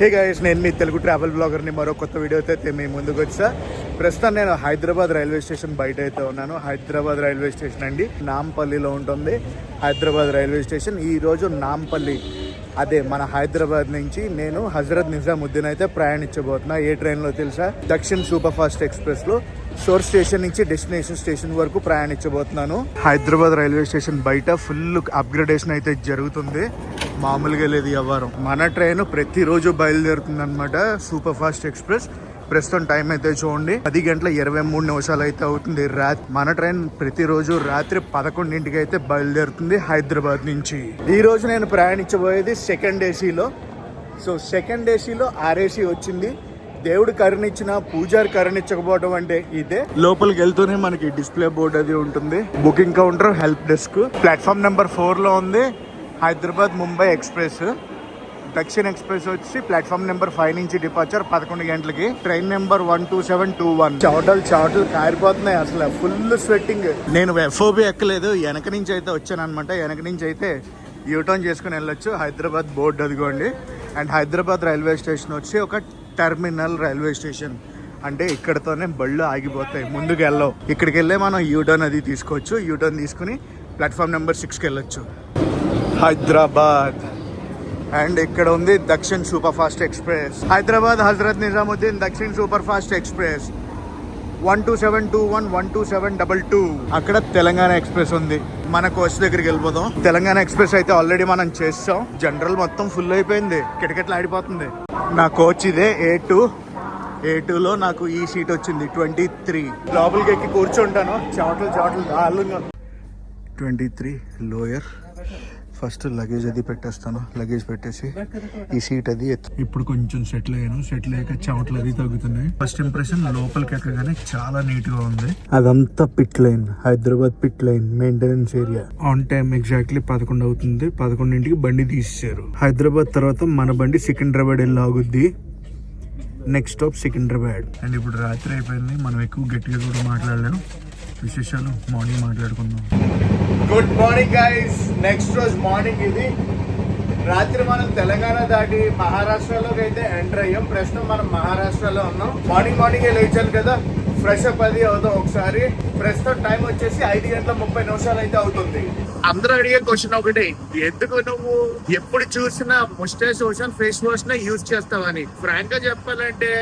Hey guys, నేను మీ Telugu travel బ్లాగర్ని మరో కొత్త వీడియోతో అయితే మీ ముందుకు వచ్చా. ప్రస్తుతం నేను హైదరాబాద్ రైల్వే స్టేషన్ బయట అయితే ఉన్నాను. హైదరాబాద్ రైల్వే స్టేషన్ అండి, నాంపల్లిలో ఉంటుంది హైదరాబాద్ రైల్వే స్టేషన్. ఈరోజు నాంపల్లి, అదే మన హైదరాబాద్ నుంచి నేను హజరత్ నిజాముద్దీన్ అయితే ప్రయాణించబోతున్నా. ఏ ట్రైన్లో తెలుసా? దక్షిణ్ సూపర్ ఫాస్ట్ ఎక్స్ప్రెస్లో సోర్స్ స్టేషన్ నుంచి డెస్టినేషన్ స్టేషన్ వరకు ప్రయాణించబోతున్నాను. హైదరాబాద్ రైల్వే స్టేషన్ బయట ఫుల్ అప్గ్రేడేషన్ అయితే జరుగుతుంది, మామూలుగా లేదు వ్యవహారం. మన ట్రైన్ ప్రతిరోజు బయలుదేరుతుంది అనమాట, సూపర్ ఫాస్ట్ ఎక్స్ప్రెస్. ప్రస్తుతం టైం అయితే చూడండి 10:23 అయితే అవుతుంది. మన ట్రైన్ ప్రతిరోజు రాత్రి 11ంటికి అయితే బయలుదేరుతుంది హైదరాబాద్ నుంచి. ఈ రోజు నేను ప్రయాణించబోయేది సెకండ్ ఏసీలో. సో సెకండ్ ఏసీలో ఆర్ఏసీ వచ్చింది. దేవుడు కరుణించిన, పూజారి కరుణించకపోవడం అంటే ఇదే. లోపలికి వెళ్తూనే మనకి డిస్ప్లే బోర్డు అది ఉంటుంది, booking counter, help desk. Platform number 4లో ఉంది హైదరాబాద్ ముంబై ఎక్స్ప్రెస్. దక్షిణ్ ఎక్స్ప్రెస్ వచ్చి ప్లాట్ఫామ్ నెంబర్ 5 నుంచి డిపార్చర్ 11 గంటలకి. Train number 12721. చవటలు కారిపోతున్నాయి, అసలు ఫుల్ స్వెట్టింగ్. నేను ఎఫ్ఓబి ఎక్కలేదు, వెనక నుంచి అయితే వచ్చాను అనమాట. వెనక నుంచి అయితే యూటర్న్ చేసుకుని వెళ్ళొచ్చు. హైదరాబాద్ బోర్డు అదిగోండి. అండ్ హైదరాబాద్ రైల్వే స్టేషన్ వచ్చి ఒక టెర్మినల్ రైల్వే స్టేషన్, అంటే ఇక్కడతోనే బళ్ళు ఆగిపోతాయి, ముందుకు వెళ్ళవు. ఇక్కడికి వెళ్ళే మనం యూటర్న్ అది తీసుకోవచ్చు. యూటర్న్ తీసుకుని ప్లాట్ఫామ్ నెంబర్ 6కి వెళ్ళొచ్చు. హైదరాబాద్. అండ్ ఇక్కడ ఉంది Dakshin super fast express. Hyderabad Hazrat Nizamuddin Dakshin super fast express 12721, 12722. అక్కడ తెలంగాణ ఎక్స్ప్రెస్ ఉంది. మన కోచ్ దగ్గరికి వెళ్ళిపోదాం. తెలంగాణ ఎక్స్ప్రెస్ అయితే ఆల్రెడీ మనం చేస్తాం. జనరల్ మొత్తం ఫుల్ అయిపోయింది, కిటకిటలు ఆడిపోతుంది. నా కోచ్ ఇదే A2లో నాకు ఈ సీట్ వచ్చింది 23. లోపలికి ఎక్కి కూర్చుంటాను. చవటలు 23 లోయర్. ఫస్ట్ లగేజ్ అది పెట్టేస్తాను. లగేజ్ పెట్టేసి ఈ సీట్ అది ఇప్పుడు కొంచెం సెటిల్ అయ్యాక చెమటలు అది తగ్గుతున్నాయి. ఫస్ట్ ఇంప్రెషన్ లోపలికి ఎక్కగానే చాలా నీట్ గా ఉంది. అదంతా pit line, Hyderabad pit line maintenance area. On time exactly 11 అవుతుంది. 11ంటికి బండి తీసేశారు. హైదరాబాద్ తర్వాత మన బండి సికింద్రాబాద్ వెళ్ళి ఆగుద్ది. Next stop Secunderabad. అండ్ ఇప్పుడు రాత్రి అయిపోయింది, మనం ఎక్కువ గట్టిగా కూడా మాట్లాడలేము. విశేషాలు మార్నింగ్ మాట్లాడుకుందాం. Good morning guys. నెక్స్ట్ రోజు మార్నింగ్ ఇది. రాత్రి మనం తెలంగాణ దాటి మహారాష్ట్రలోకి అయితే ఎంటర్ అయ్యాం. ప్రస్తుతం మనం మహారాష్ట్రలో ఉన్నాం. మార్నింగ్ లేచాను కదా, ఫ్రెష్ అప్ అది అవుతాం ఒకసారి. ప్రస్తుతం టైం వచ్చేసి 5:30 అయితే అవుతుంది. అందరూ అడిగే క్వశ్చన్ ఒకటి, ఎందుకు నువ్వు ఎప్పుడు చూసినా moustache lotion, face wash use చేస్తావని. ఫ్రాంక్ గా చెప్పాలంటే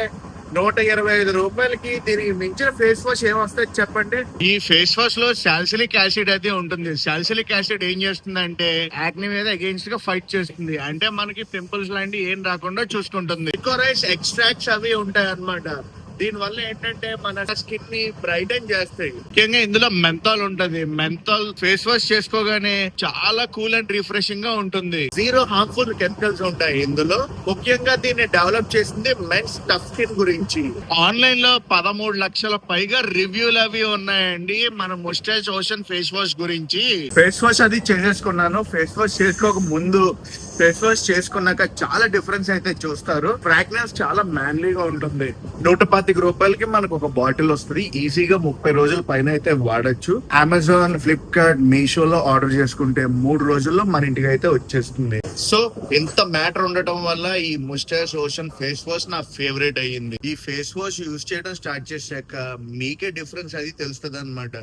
125 రూపాయలకి దీనికి మించిన ఫేస్ వాష్ ఏమొస్తుంది చెప్పండి. ఈ ఫేస్ వాష్ లో సాలిసిలిక్ యాసిడ్ అయితే ఉంటుంది. సాలిసిలిక్ యాసిడ్ ఏం చేస్తుందంటే యాక్ని మీద అగెయిన్స్ట్ గా ఫైట్ చేస్తుంది. అంటే మనకి పింపుల్స్ లాంటివి ఏం రాకుండా చూసుకుంటుంది. లికోరైస్ ఎక్స్ట్రాక్ట్స్ అవి ఉంటాయి అన్నమాట. దీని వల్ల ఏంటంటే మన స్కిన్ ని బ్రైటన్ చేస్తాయి. ముఖ్యంగా ఇందులో మెంథాల్ ఉంటది. మెంథాల్ ఫేస్ వాష్ చేసుకోగానే చాలా కూల్ అండ్ రిఫ్రెషింగ్ గా ఉంటుంది. 0 హార్మ్ఫుల్ కెమికల్స్ ఉంటాయి ఇందులో. ముఖ్యంగా దీన్ని డెవలప్ చేసింది మెన్స్ టఫ్ స్కిన్ గురించి. ఆన్లైన్ లో 13 లక్షల పైగా రివ్యూలు అవి ఉన్నాయండి మన ముస్టాచ్ ఓషన్ ఫేస్ వాష్ గురించి. ఫేస్ వాష్ అది చేసేసుకున్నాను. ఫేస్ వాష్ చేసుకోక ముందు, ఫేస్ వాష్ చేసుకున్నాక చాలా డిఫరెన్స్ అయితే చూస్తారు. ఫ్రాగ్రెన్స్ చాలా మ్యాన్లీగా ఉంటుంది. 125 రూపాయలకి మనకు ఒక బాటిల్ వస్తుంది. ఈజీగా 30 రోజుల పైన అయితే వాడచ్చు. అమెజాన్, ఫ్లిప్కార్ట్, మీషోలో ఆర్డర్ చేసుకుంటే 3 రోజుల్లో మన ఇంటికి అయితే వచ్చేస్తుంది. సో ఇంత మ్యాటర్ ఉండటం వల్ల ఈ ముస్టాచ్ ఓషన్ ఫేస్ వాష్ నా ఫేవరెట్ అయ్యింది. ఈ ఫేస్ వాష్ యూజ్ చేయడం స్టార్ట్ చేశాక మీకే డిఫరెన్స్ అది తెలుస్తుంది అనమాట.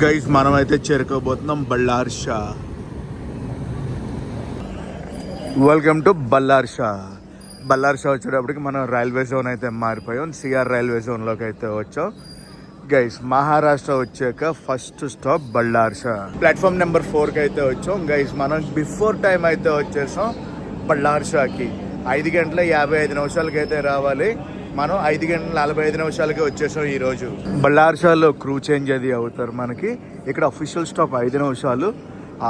గైస్, మనం అయితే చేరుకోబోతున్నాం Balharshah. Welcome to Balharshah. Balharshah వచ్చేటప్పటికి మనం రైల్వే జోన్ అయితే మారిపోయాం. సిఆర్ రైల్వే జోన్లోకి అయితే వచ్చాం. గైస్, మహారాష్ట్ర వచ్చాక first stop Balharshah. Platform number 4కి అయితే వచ్చాం. గైస్, మనం బిఫోర్ టైం అయితే వచ్చేసాం బళ్ళార్ షాకి. 5:55 అయితే రావాలి. మనం 5:45 వచ్చేసాం ఈరోజు. బళ్ళార్ షాలో క్రూ చేంజ్ అది అవుతారు మనకి. ఇక్కడ అఫీషియల్ స్టాప్ 5 నిమిషాలు.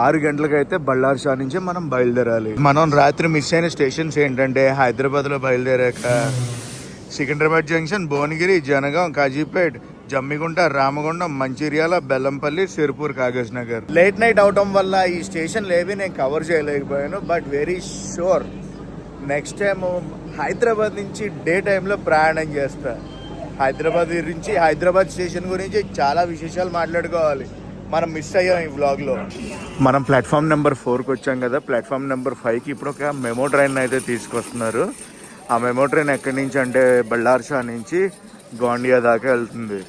6 గంటలకు అయితే బళ్ళార్ షా నుంచి మనం బయలుదేరాలి. మనం రాత్రి మిస్ అయిన స్టేషన్స్ ఏంటంటే హైదరాబాద్ లో బయలుదేరాక Secunderabad junction, Bhuvanagiri, Jangaon, Kazipet, Jammikunta, Ramagundam, Mancherial, Bellampalli, Sirpur, Kagaznagar. Late night అవటం వల్ల ఈ స్టేషన్లు ఏవి నేను కవర్ చేయలేకపోయాను. But very sure next time Hyderabad నుంచి డే టైంలో ప్రయాణం చేస్తా. హైదరాబాద్ స్టేషన్ గురించి చాలా విశేషాలు మాట్లాడుకోవాలి. మనం మిస్ అయ్యాం ఈ వ్లాగ్లో. మనం ప్లాట్ఫామ్ నెంబర్ 4కి వచ్చాం కదా. ప్లాట్ఫామ్ నెంబర్ 5కి ఇప్పుడు ఒక మెమో ట్రైన్ అయితే తీసుకొస్తున్నారు. ఆ మెమో ట్రైన్ ఎక్కడి నుంచి అంటే బళ్ళార్షా నుంచి గోండియా దాకా వెళ్తుంది.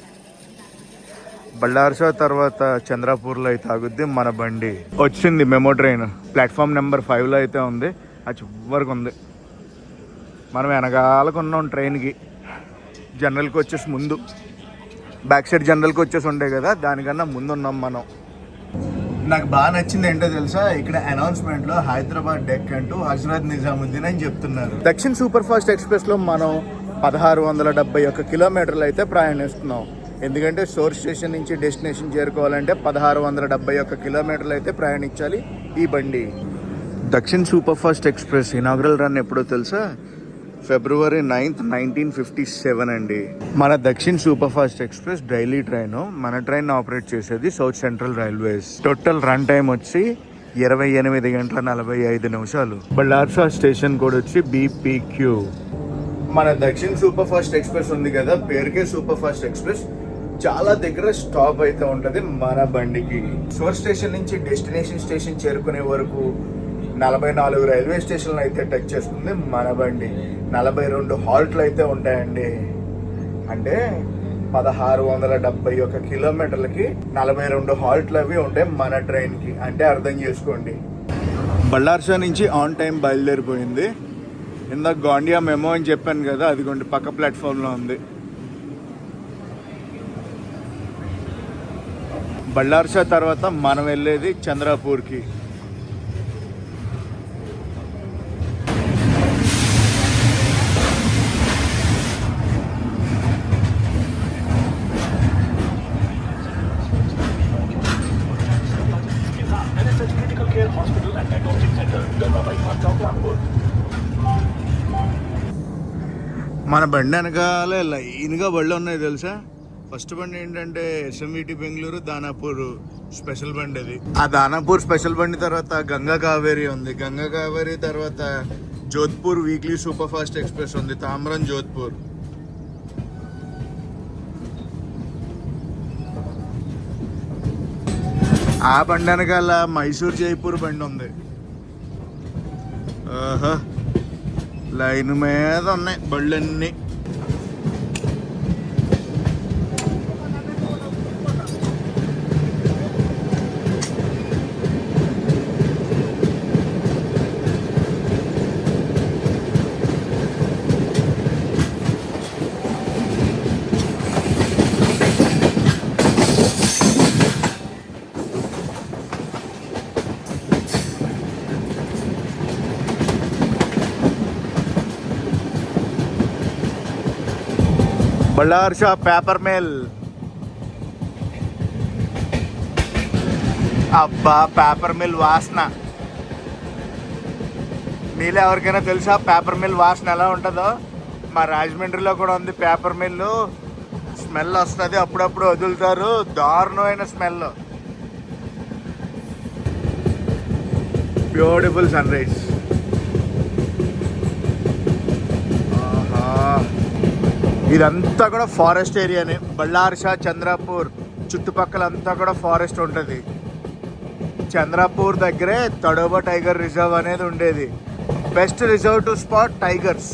బళ్ళార్షా తర్వాత చంద్రపూర్లో అయితే ఆగుద్ది మన బండి. వచ్చింది మెమో ట్రైన్. ప్లాట్ఫామ్ నెంబర్ 5లో అయితే ఉంది. అది చివరికి ఉంది. మనం వెనకాలకు ఉన్నాం ట్రైన్కి. జనరల్కి వచ్చేసి ముందు, బ్యాక్ సైడ్ జనరల్కి వచ్చేసి ఉండే కదా, దానికన్నా ముందు ఉన్నాం మనం. నాకు బాగా నచ్చింది ఏంటో తెలుసా, ఇక్కడ అనౌన్స్మెంట్లో హైదరాబాద్ డెక్కన్ టు హజ్రత్ నిజాముద్దీన్ అని చెప్తున్నారు. దక్షిణ్ సూపర్ ఫాస్ట్ ఎక్స్ప్రెస్లో మనం 1671 కిలోమీటర్లు అయితే ప్రయాణిస్తున్నాం. ఎందుకంటే సోర్స్ స్టేషన్ నుంచి డెస్టినేషన్ చేరుకోవాలంటే 1671 కిలోమీటర్లు అయితే ప్రయాణించాలి ఈ బండి. Dakshin super fast express inaugural run ఎప్పుడో తెలుసా, February 9th, 1957 అండి. మన Dakshin super fast express daily train. మన ట్రైన్ ఆపరేట్ చేసేది south central railways. Total run time వచ్చి 28 గంటల 45 నిమిషాలు. బళ్ళార్షా స్టేషన్ కోడ్ వచ్చి BPQ. మన దక్షిణ్ సూపర్ ఫాస్ట్ ఎక్స్ప్రెస్ ఉంది కదా, పేరుకే సూపర్ ఫాస్ట్ ఎక్స్ప్రెస్. చాలా దగ్గర స్టాప్ అయితే ఉంటది మన బండికి. సోర్స్ స్టేషన్ నుంచి డెస్టినేషన్ స్టేషన్ చేరుకునే వరకు 44 రైల్వే స్టేషన్లు అయితే టచ్ చేస్తుంది మన బండి. 42 హాల్ట్లు అయితే ఉంటాయండి. అంటే 1671 కిలోమీటర్లకి 42 హాల్ట్లు అవి ఉంటాయి మన ట్రైన్కి. అంటే అర్థం చేసుకోండి. బళ్ళార్షా నుంచి ఆన్ టైం బయలుదేరిపోయింది. ఇందాక గోండియా మెమో అని చెప్పాను కదా, అదిగోండి పక్క ప్లాట్ఫామ్లో ఉంది. బళ్ళార్షా తర్వాత మనం వెళ్ళేది చంద్రపూర్కి. మన బండి వెనకాల లైన్గా బళ్ళు ఉన్నాయి తెలుసా. ఫస్ట్ బండి ఏంటంటే SMVT బెంగళూరు దానాపూర్ స్పెషల్ బండి అది. ఆ దానాపూర్ స్పెషల్ బండి తర్వాత గంగా కావేరి ఉంది. గంగా కావేరి తర్వాత Jodhpur weekly super fast express ఉంది, తామ్రన్ జోధ్పూర్. ఆ బండి వెనకాల మైసూర్ జైపూర్ బండి ఉంది. లైన్ మీద ఉన్నాయి బళ్ళన్నీ. బళ్ళార్షా పేపర్ మిల్. అబ్బా పేపర్ మిల్ వాసన. మీలో ఎవరికైనా తెలుసా పేపర్ మిల్ వాసన ఎలా ఉంటుందో? మా రాజమండ్రిలో కూడా ఉంది పేపర్ మిల్లు. స్మెల్ వస్తుంది, అప్పుడప్పుడు వదులుతారు, దారుణమైన స్మెల్. Beautiful sun rise. ఇదంతా కూడా ఫారెస్ట్ ఏరియానే. బళ్ళార్షా చంద్రపూర్ చుట్టుపక్కల అంతా కూడా ఫారెస్ట్ ఉంటుంది. చంద్రపూర్ దగ్గరే తడోబా టైగర్ రిజర్వ్ అనేది ఉండేది. Best reserve to spot tigers.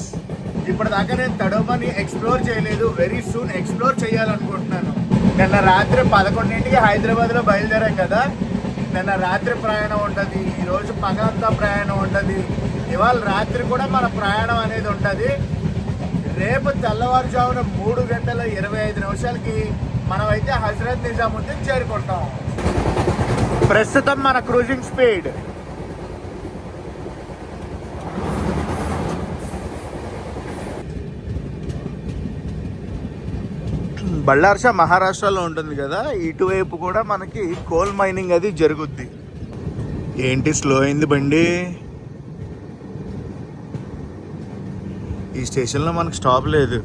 ఇప్పటిదాకా నేను తడోబాని ఎక్స్ప్లోర్ చేయలేదు. వెరీ సూన్ ఎక్స్ప్లోర్ చేయాలనుకుంటున్నాను. నిన్న రాత్రి 11ంటికి హైదరాబాద్లో బయలుదేరాం కదా. నిన్న రాత్రి ప్రయాణం ఉంటుంది, ఈరోజు పగలంతా ప్రయాణం ఉంటుంది, ఇవాళ రాత్రి కూడా మన ప్రయాణం అనేది ఉంటుంది. రేపు తెల్లవారుజామున 3 గంటల 25 నిమిషాలకి మనమైతే హజ్రత్ నిజాముద్దీన్ చేరుకుంటాం. ప్రస్తుతం మన క్రూజింగ్ స్పీడ్ బళ్ళార్షా మహారాష్ట్రలో ఉంటుంది కదా. ఇటువైపు కూడా మనకి కోల్ మైనింగ్ అది జరుగుద్ది. ఏంటి స్లో అయింది బండి? ఈ స్టేషన్లో మనకు స్టాప్ లేదు.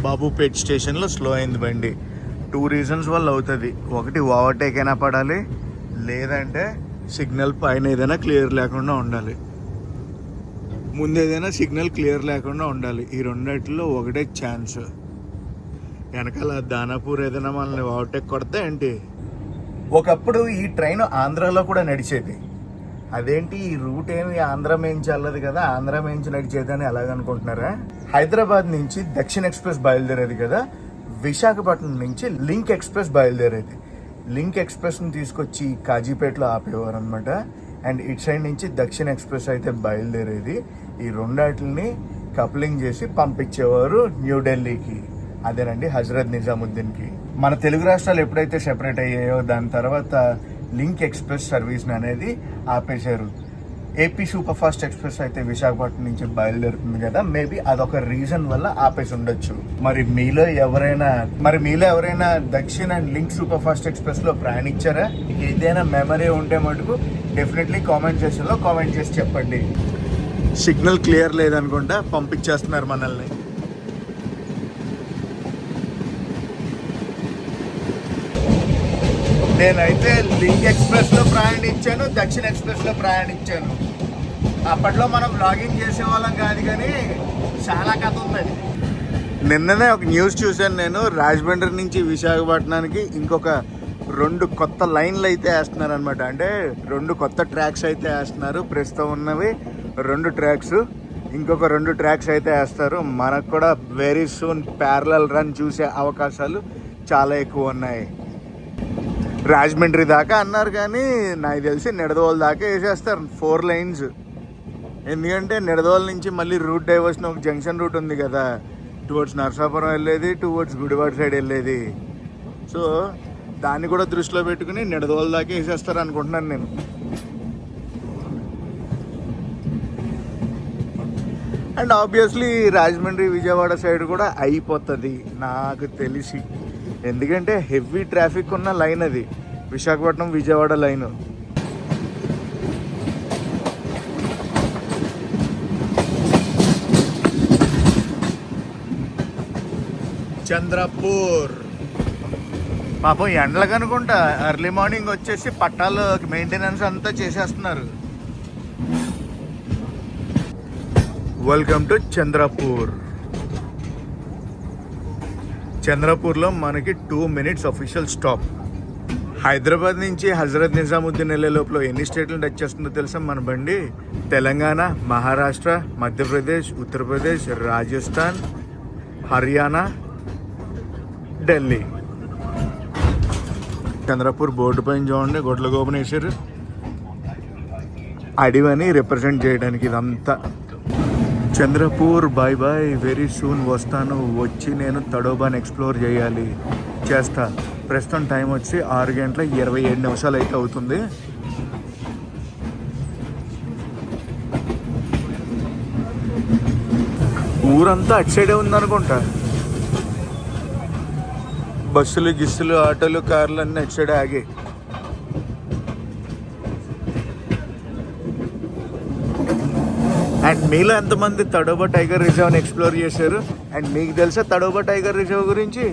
బాబుపేట్ స్టేషన్లో స్లో అయింది బండి. 2 రీజన్స్ వల్ల అవుతుంది. ఒకటి ఓవర్టేక్ అయినా పడాలి, లేదంటే సిగ్నల్ పైన ఏదైనా క్లియర్ లేకుండా ఉండాలి. ముందు ఏదైనా సిగ్నల్ క్లియర్ లేకుండా ఉండాలి. ఈ రెండిట్లో ఒకటే ఛాన్స్. వెనకాల దానాపూర్ ఏదైనా మనల్ని ఓవర్టేక్ కొడితే ఏంటి. ఒకప్పుడు ఈ ట్రైన్ ఆంధ్రాలో కూడా నడిచేది. అదేంటి ఈ రూట్ ఏమి ఆంధ్ర మేంచి వెళ్ళదు కదా, ఆంధ్ర మేంచి నడిచేది అని ఎలాగనుకుంటున్నారా? హైదరాబాద్ నుంచి దక్షిణ ఎక్స్ప్రెస్ బయలుదేరేది కదా, విశాఖపట్నం నుంచి లింక్ ఎక్స్ప్రెస్ బయలుదేరేది. లింక్ ఎక్స్ప్రెస్ని తీసుకొచ్చి కాజీపేటలో ఆపేవారు అనమాట. అండ్ ఇటు సైడ్ నుంచి దక్షిణ ఎక్స్ప్రెస్ అయితే బయలుదేరేది. ఈ రెండాటిని కప్లింగ్ చేసి పంపించేవారు న్యూఢిల్లీకి. అదేనండి హజరత్ నిజాముద్దీన్కి. మన తెలుగు రాష్ట్రాలు ఎప్పుడైతే సెపరేట్ అయ్యాయో దాని తర్వాత లింక్ ఎక్స్ప్రెస్ సర్వీస్ అనేది ఆపేశారు. ఏపీ సూపర్ ఫాస్ట్ ఎక్స్ప్రెస్ అయితే విశాఖపట్నం నుంచి బయలుదేరుతుంది కదా, మేబీ అదొక రీజన్ వల్ల ఆపేసి ఉండొచ్చు. మరి మీలో ఎవరైనా దక్షిణ లింక్ సూపర్ ఫాస్ట్ ఎక్స్ప్రెస్ లో ప్రయాణించారా? ఏదైనా మెమరీ ఉంటే మటుకు డెఫినెట్లీ కామెంట్ సెక్షన్లో కామెంట్ చేసి చెప్పండి. సిగ్నల్ క్లియర్ లేదనుకుంటా పంపించేస్తున్నారు మనల్ని. నేనైతే లింక్ ఎక్స్ప్రెస్లో ప్రయాణించాను, దక్షిణ ఎక్స్ప్రెస్లో ప్రయాణించాను. అప్పట్లో మనం బ్లాగింగ్ చేసేవాళ్ళం కాదు, కానీ చాలా కథ ఉంది. నిన్ననే ఒక న్యూస్ చూశాను నేను. రాజమండ్రి నుంచి విశాఖపట్నానికి ఇంకొక 2 కొత్త లైన్లు అయితే వేస్తున్నారు అనమాట. అంటే 2 కొత్త ట్రాక్స్ అయితే వేస్తున్నారు. ప్రస్తుతం ఉన్నవి 2 ట్రాక్స్, ఇంకొక 2 ట్రాక్స్ అయితే వేస్తారు. మనకు కూడా వెరీ సూన్ ప్యారలల్ రన్ చూసే అవకాశాలు చాలా ఎక్కువ ఉన్నాయి. రాజమండ్రి దాకా అన్నారు, కానీ నాకు తెలిసి నిడదవోలు దాకా వేసేస్తారు 4 లైన్స్. ఎందుకంటే నిడదవోలు నుంచి మళ్ళీ రూట్ డైవర్షన్ ఒక జంక్షన్ రూట్ ఉంది కదా, టువర్డ్స్ నరసాపురం వెళ్ళేది, టువర్డ్స్ గుడివాడ సైడ్ వెళ్ళేది. సో దాన్ని కూడా దృష్టిలో పెట్టుకుని నిడదవోలు దాకా వేసేస్తారు అనుకుంటున్నాను నేను. And obviously Rajahmundry Vijayawada side కూడా అయిపోతుంది నాకు తెలిసి. ఎందుకంటే హెవీ ట్రాఫిక్ ఉన్న లైన్ అది, విశాఖపట్నం విజయవాడ లైన్. చంద్రపూర్ పాపం ఎండలకు అనుకుంటా ఎర్లీ మార్నింగ్ వచ్చేసి పట్టాలు మెయింటెనెన్స్ అంతా చేసేస్తున్నారు. Welcome to Chandrapur. చంద్రపూర్లో మనకి 2 minutes అఫీషియల్ స్టాప్. హైదరాబాద్ నుంచి హజరత్ నిజాముద్దీన్ వెళ్ళే లోపల ఎన్ని స్టేట్లను టచ్ చేస్తుందో తెలుసా మన బండి? తెలంగాణ, మహారాష్ట్ర, మధ్యప్రదేశ్, ఉత్తరప్రదేశ్, రాజస్థాన్, హర్యానా, ఢిల్లీ. చంద్రపూర్ బోర్డు పైన చూడండి గొడ్ల గోపుని వేసారు. అడివని రిప్రజెంట్ చేయడానికి ఇదంతా. Chandrapur bye bye, very soon వస్తాను. వచ్చి నేను తడోబాని ఎక్స్ప్లోర్ చేస్తా. ప్రస్తుతం టైం వచ్చి 6:27 అయితే అవుతుంది. ఊరంతా అటు సైడే ఉందనుకుంటా. బస్సులు గిస్సులు ఆటోలు కార్లు అన్నీ అటు సైడే ఆగాయి. అండ్ మీలో ఎంతమంది తడోబా టైగర్ రిజర్వ్ని ఎక్స్ప్లోర్ చేశారు? అండ్ మీకు తెలుసా తడోబా టైగర్ రిజర్వ్ గురించి?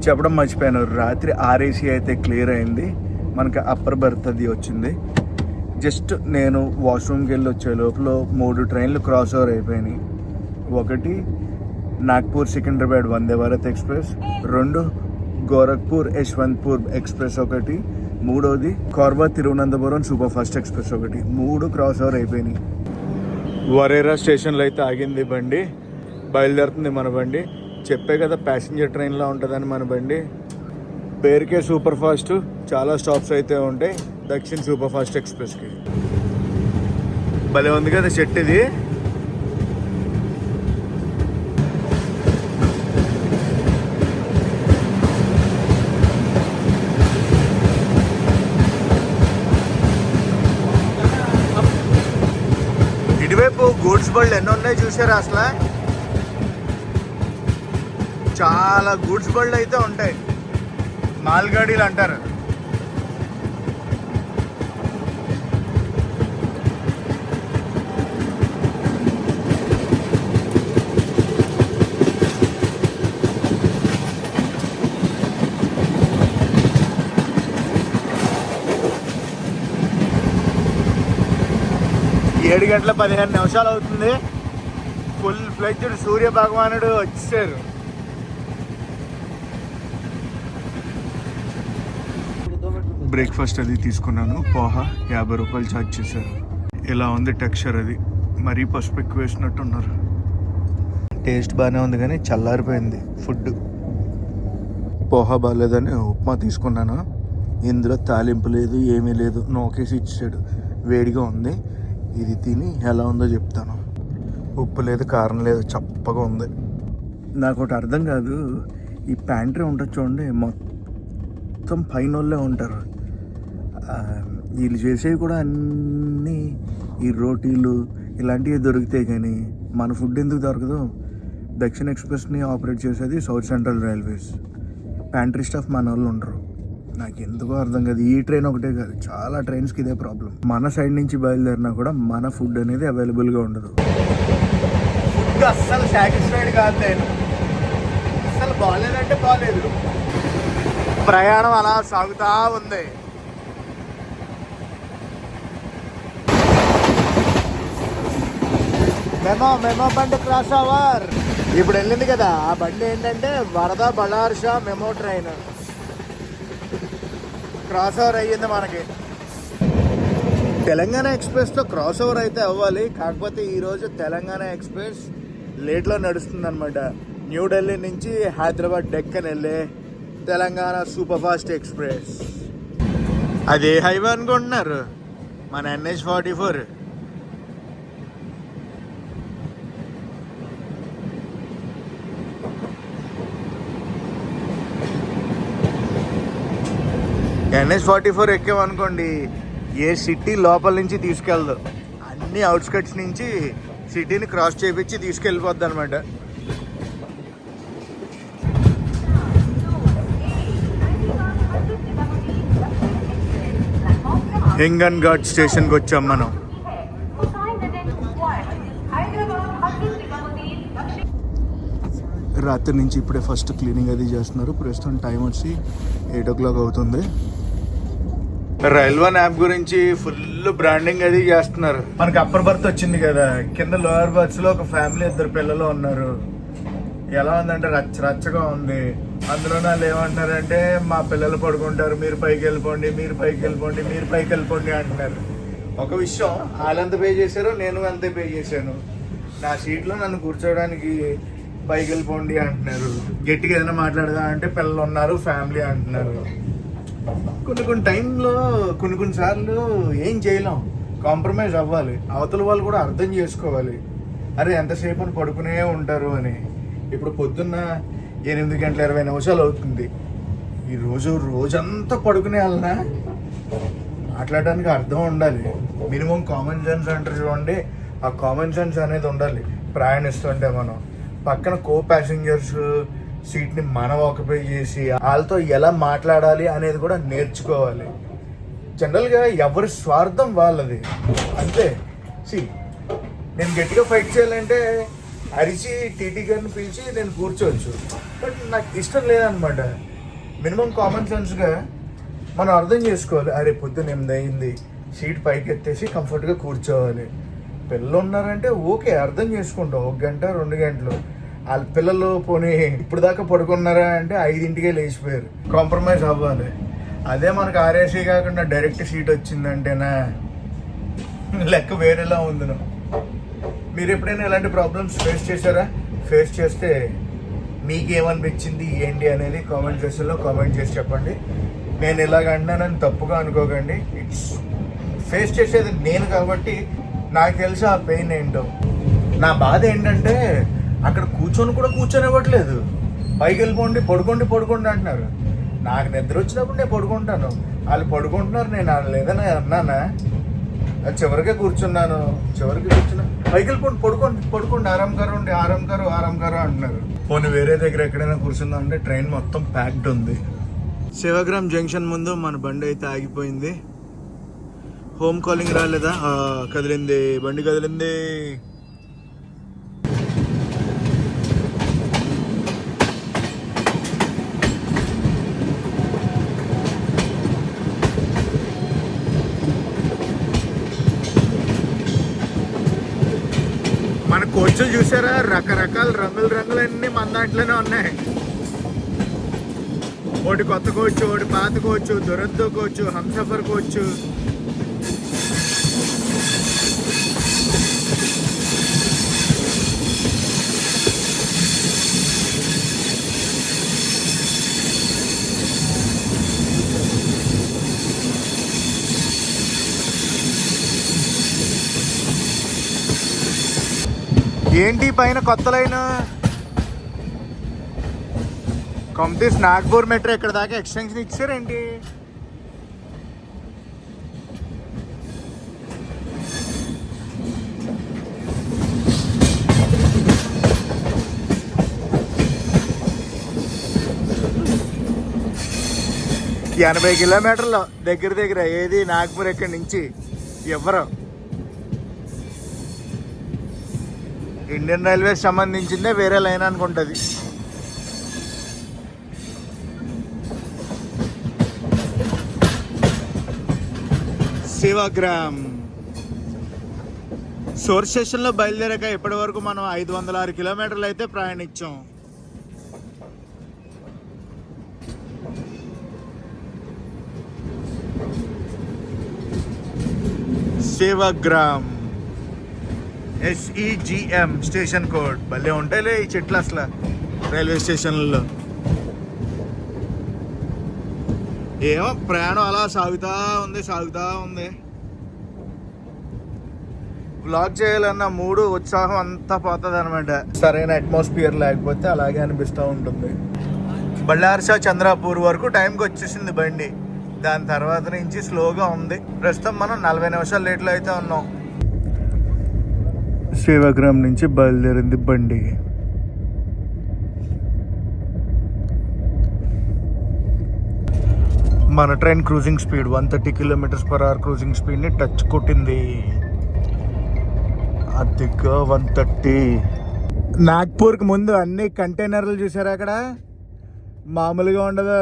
చెప్పడం మర్చిపోయాను, రాత్రి RAC అయితే క్లియర్ అయింది. మనకి అప్పర్ బర్త్ అది వచ్చింది. జస్ట్ నేను వాష్రూమ్కి వెళ్ళి వచ్చే లోపల 3 ట్రైన్లు క్రాస్ ఓవర్ అయిపోయినాయి. 1 నాగ్పూర్ సికింద్రాబాద్ వందే భారత్ ఎక్స్ప్రెస్, 2 గోరఖ్పూర్ యశ్వంత్పూర్ ఎక్స్ప్రెస్, 1 3వది Korba Thiruvananthapuram super fast express, 1 3 cross over అయిపోయినాయి. వరేరా స్టేషన్లో అయితే ఆగింది బండి. బయలుదేరుతుంది మన బండి. చెప్పే కదా ప్యాసింజర్ ట్రైన్లా ఉంటుందని మన బండి. పేరుకే సూపర్ ఫాస్ట్, చాలా స్టాప్స్ అయితే ఉంటాయి దక్షిణ్ సూపర్ ఫాస్ట్ ఎక్స్ప్రెస్కి. భలే ఉంది కదా సెట్ ఇది. ఇటువైపు గూడ్స్ బళ్ళు ఎన్ని ఉన్నాయి చూసారా? అసలు చాలా గూడ్స్ బళ్ళు అయితే ఉంటాయి, మాల్గాడీలు అంటారు. 7:15 అవుతుంది. ఫుల్ ఫ్లెడ్జ్డ్ సూర్య భగవానుడు వచ్చారు. బ్రేక్ఫాస్ట్ అది తీసుకున్నాను. పోహా 50 రూపాయలు ఛార్జ్ చేశారు. ఇలా ఉంది టెక్స్చర్, అది మరీ పసుపు ఎక్కువ వేసినట్టున్నారు. టేస్ట్ బాగానే ఉంది కానీ చల్లారిపోయింది ఫుడ్. పోహా బాగాలేదని ఉప్మా తీసుకున్నాను. ఇందులో తాలింపు లేదు, ఏమీ లేదు, నోకేసి ఇచ్చాడు. వేడిగా ఉంది. ఇది తిని ఎలా ఉందో చెప్తాను. ఉప్పు లేదు, కారం లేదు, చప్పగా ఉంది. నాకు ఒకటి అర్థం కాదు, ఈ ప్యాంట్రీ ఉంటుంది చూడండి, మొత్తం పైన వాళ్ళే ఉంటారు. వీళ్ళు చేసేవి కూడా అన్నీ ఈ రోటీలు ఇలాంటివి దొరుకుతాయి, కానీ మన ఫుడ్ ఎందుకు దొరకదు? దక్షిణ ఎక్స్ప్రెస్ని ఆపరేట్ చేసేది south central railways. Pantry staff మన వాళ్ళు ఉండరు. నాకు ఎందుకో అర్థం కాదు. ఈ ట్రైన్ ఒకటే కాదు, చాలా ట్రైన్స్కి ఇదే ప్రాబ్లం. మన సైడ్ నుంచి బయలుదేరినా కూడా మన ఫుడ్ అనేది అవైలబుల్గా ఉండదు. ఫుడ్ అస్సలు సాటిస్ఫైడ్ కాదు నేను. అస్సలు బాగాలేదంటే బాగాలేదు. ప్రయాణం అలా సాగుతూ ఉంది. మెమో బండి క్రాస్ ఓవర్ ఇప్పుడు వెళ్ళింది కదా. ఆ బండి ఏంటంటే వరద బళార్షా మెమో ట్రైన్ క్రాస్ ఓవర్ అయ్యింది మనకి. తెలంగాణ ఎక్స్ప్రెస్తో క్రాస్ ఓవర్ అయితే అవ్వాలి, కాకపోతే ఈరోజు తెలంగాణ ఎక్స్ప్రెస్ లేట్లో నడుస్తుంది అనమాట. న్యూఢిల్లీ నుంచి హైదరాబాద్ డెక్కన్ వెళ్ళే తెలంగాణ సూపర్ ఫాస్ట్ ఎక్స్ప్రెస్. అదే హైవే అనుకుంటున్నారు, మన NH-44. NH-44 ఎక్కామనుకోండి, ఏ సిటీ లోపల నుంచి తీసుకెళ్ళదు, అన్ని అవుట్స్కట్స్ నుంచి సిటీని క్రాస్ చేయించి తీసుకెళ్ళిపోద్ది అనమాట. హింగన్ ఘాట్ స్టేషన్కి వచ్చాం మనం. రాత్రి నుంచి ఇప్పుడే ఫస్ట్ క్లీనింగ్ అది చేస్తున్నారు. ప్రస్తుతం టైం వచ్చి 8 o'clock అవుతుంది. రైల్వే యాప్ గురించి ఫుల్ బ్రాండింగ్ అది చేస్తున్నారు. మనకి అప్పర్ బర్త్ వచ్చింది కదా, కింద లోయర్ బర్త్స్ లో ఒక ఫ్యామిలీ 2 పిల్లలు ఉన్నారు. ఎలా ఉందంటే రచ్చగా ఉంది. అందులో వాళ్ళు ఏమంటున్నారంటే, మా పిల్లలు పడుకుంటారు, మీరు పైకి వెళ్ళిపోండి, మీరు పైకి వెళ్ళిపోండి, మీరు పైకి వెళ్ళిపోండి అంటున్నారు. ఒక విషయం, వాళ్ళెంత పే చేశారో నేను అంతే పే చేశాను. నా సీట్లో నన్ను కూర్చోవడానికి పైకి వెళ్ళిపోండి అంటున్నారు. గట్టిగా ఏదైనా మాట్లాడదా అంటే పిల్లలు ఉన్నారు, ఫ్యామిలీ అంటున్నారు. కొన్ని టైంలో కొన్నిసార్లు ఏం చేయలేం, కాంప్రమైజ్ అవ్వాలి. అవతల వాళ్ళు కూడా అర్థం చేసుకోవాలి, అరే ఎంతసేపు అని పడుకునే ఉంటారు అని. ఇప్పుడు పొద్దున్న 8:20 అవుతుంది. ఈరోజు రోజంతా పడుకునే వాళ్ళనా? మాట్లాడడానికి అర్థం ఉండాలి. మినిమం కామన్ సెన్స్ అంటారు చూడండి, ఆ కామన్ సెన్స్ అనేది ఉండాలి. ప్రయాణిస్తుంటే మనం పక్కన కో ప్యాసింజర్స్ సీట్ని మనం ఆక్యుపై చేసి వాళ్ళతో ఎలా మాట్లాడాలి అనేది కూడా నేర్చుకోవాలి. జనరల్గా ఎవరి స్వార్థం వాళ్ళది, అంతే. నేను గట్టిగా ఫైట్ చేయాలంటే అరిచి టీటీ గారిని పిలిచి నేను కూర్చోవచ్చు, బట్ నాకు ఇష్టం లేదనమాట. మినిమం కామన్ సెన్స్గా మనం అర్థం చేసుకోవాలి. అరే పొద్దున్న 8 అయింది, సీట్ పైకి ఎత్తేసి కంఫర్ట్గా కూర్చోవాలి. పిల్లలు ఉన్నారంటే ఓకే, అర్థం చేసుకుంటాం. 1 గంట 2 గంటలు. వాళ్ళ పిల్లలు పోనీ ఇప్పుడు దాకా పడుకున్నారా అంటే 5ంటికే లేచిపోయారు. కాంప్రమైజ్ అవ్వాలి. అదే మనకు ఆర్ఏసీ కాకుండా డైరెక్ట్ సీట్ వచ్చిందంటేనా లెక్క వేరేలా ఉంది. మీరు ఎప్పుడైనా ఇలాంటి ప్రాబ్లమ్స్ ఫేస్ చేశారా? ఫేస్ చేస్తే మీకేమనిపించింది ఏంటి అనేది కామెంట్ సెక్షన్లో కామెంట్ చేసి చెప్పండి. నేను ఇలాగ అంటున్నానని తప్పుగా అనుకోకండి. ఇట్స్ ఫేస్ చేసేది నేను కాబట్టి నాకు తెలిసి ఆ పెయిన్ ఏంటో. నా బాధ ఏంటంటే అక్కడ కూర్చొనివ్వట్లేదు. పైకి వెళ్ళిపోండి, పడుకోండి అంటున్నారు. నాకు నిద్ర వచ్చినప్పుడు నేను పడుకుంటాను, వాళ్ళు పడుకుంటున్నారు. నేను వాళ్ళు ఏదైనా అన్నానా? చివరికే కూర్చున్నా. పైకి వెళ్ళిపోండి, పడుకోండి, ఆరాం కరో అంటున్నారు. పోనీ వేరే దగ్గర ఎక్కడైనా కూర్చుందాం అంటే ట్రైన్ మొత్తం ప్యాక్డ్ ఉంది. శివగ్రామ్ జంక్షన్ ముందు మన బండి అయితే ఆగిపోయింది. హోమ్ కాలింగ్ రాలేదా? కదిలింది, బండి కదిలింది. కోచ్లు చూసారా, రకరకాల రంగులన్నీ మన దాంట్లోనే ఉన్నాయి. ఒకటి కొత్త కోచ్, ఒకటి పాత coach, Duronto coach, Humsafar coach. ఏంటి పైన కొత్త లైన్? కంప్లీట్ నాగ్పూర్ మెట్రో ఇక్కడ దాకా ఎక్స్టెన్షన్ ఇచ్చారేంటి? ఎనభై కిలోమీటర్లు దగ్గర ఏది నాగ్పూర్ ఇక్కడి నుంచి ఎవరు ఇండియన్ రైల్వేస్ సంబంధించిందే, వేరే లైన్ అనుకుంటుంది. సేవాగ్రామ్ సోర్స్ స్టేషన్లో బయలుదేరాక ఇప్పటి వరకు మనం 506 కిలోమీటర్లు అయితే ప్రయాణించాం. Sevagram SEGM station code. భలే ఉంటాయిలే ఈ చెట్లు అసలు రైల్వే స్టేషన్లలో. ఏమో ప్రయాణం అలా సాగుతూ ఉంది. వ్లాగ్ చేయాలన్న మూడు ఉత్సాహం అంతా పోతుంది అనమాట. సరైన అట్మాస్ఫియర్ లేకపోతే అలాగే అనిపిస్తూ ఉంటుంది. బళ్ళార్షా చంద్రాపూర్ వరకు టైంకి వచ్చేసింది బండి. దాని తర్వాత నుంచి స్లోగా ఉంది. ప్రస్తుతం మనం 40 నిమిషాలు లేట్లో అయితే ఉన్నాం. సేవాగ్రామ్ నుంచి బయలుదేరింది బండి. మన train cruising speed 130 km/h cruising స్పీడ్ని టచ్ కొట్టింది. అదిగా 130. నాగ్పూర్కి ముందు అన్ని కంటైనర్లు చూసారా? అక్కడ మామూలుగా ఉండదు,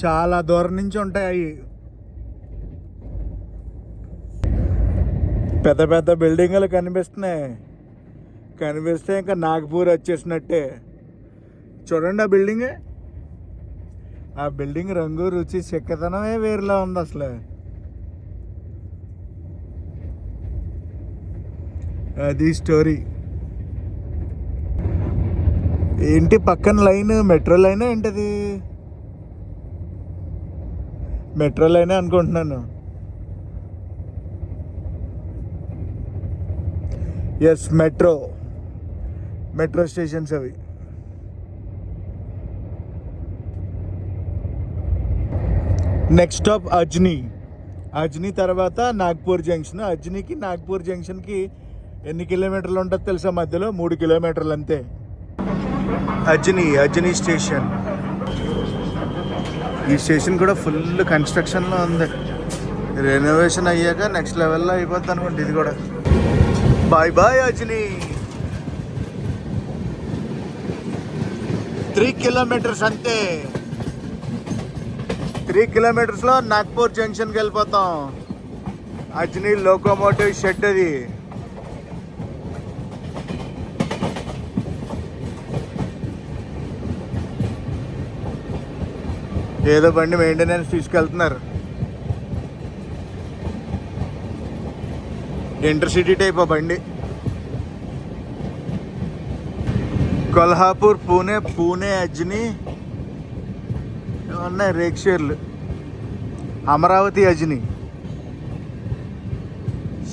చాలా దూరం నుంచి ఉంటాయి అవి. పెద్ద పెద్ద బిల్డింగులు కనిపిస్తే ఇంకా నాగ్పూర్ వచ్చేసినట్టే. చూడండి ఆ బిల్డింగ్ రంగు రుచి చెక్కదనమే వేరులా ఉంది అసలు. అది స్టోరీ. ఏంటి పక్కన లైన్? మెట్రో లైన్ ఏంటది? మెట్రో లైనే అనుకుంటున్నాను. ఎస్, మెట్రో స్టేషన్స్ అవి. నెక్స్ట్ స్టాప్ అజ్ని తర్వాత నాగ్పూర్ జంక్షన్. అజ్నీకి నాగ్పూర్ జంక్షన్కి ఎన్ని కిలోమీటర్లు ఉంటుందో తెలుసా? మధ్యలో 3 కిలోమీటర్లు అంతే. అజ్ని స్టేషన్. ఈ స్టేషన్ కూడా ఫుల్ కన్స్ట్రక్షన్లో ఉంది. రెనోవేషన్ అయ్యాక నెక్స్ట్ లెవెల్లో అయిపోద్ది అనుకోండి ఇది కూడా. బాయ్ అజ్ని. 3 కిలోమీటర్స్ అంతే. 3 కిలోమీటర్స్లో నాగ్పూర్ జంక్షన్కి వెళ్ళిపోతాం. అజ్ని లోకోమోటివ్ షెడ్ అది. ఏదో బండి మెయింటెనెన్స్ తీసుకెళ్తున్నారు. ఇంటర్సిటీ టైప్ ఆ బండి. కొల్హాపూర్, పూణే అజ్ని ఉన్నాయి రేక్ షేర్లు. అమరావతి అజ్ని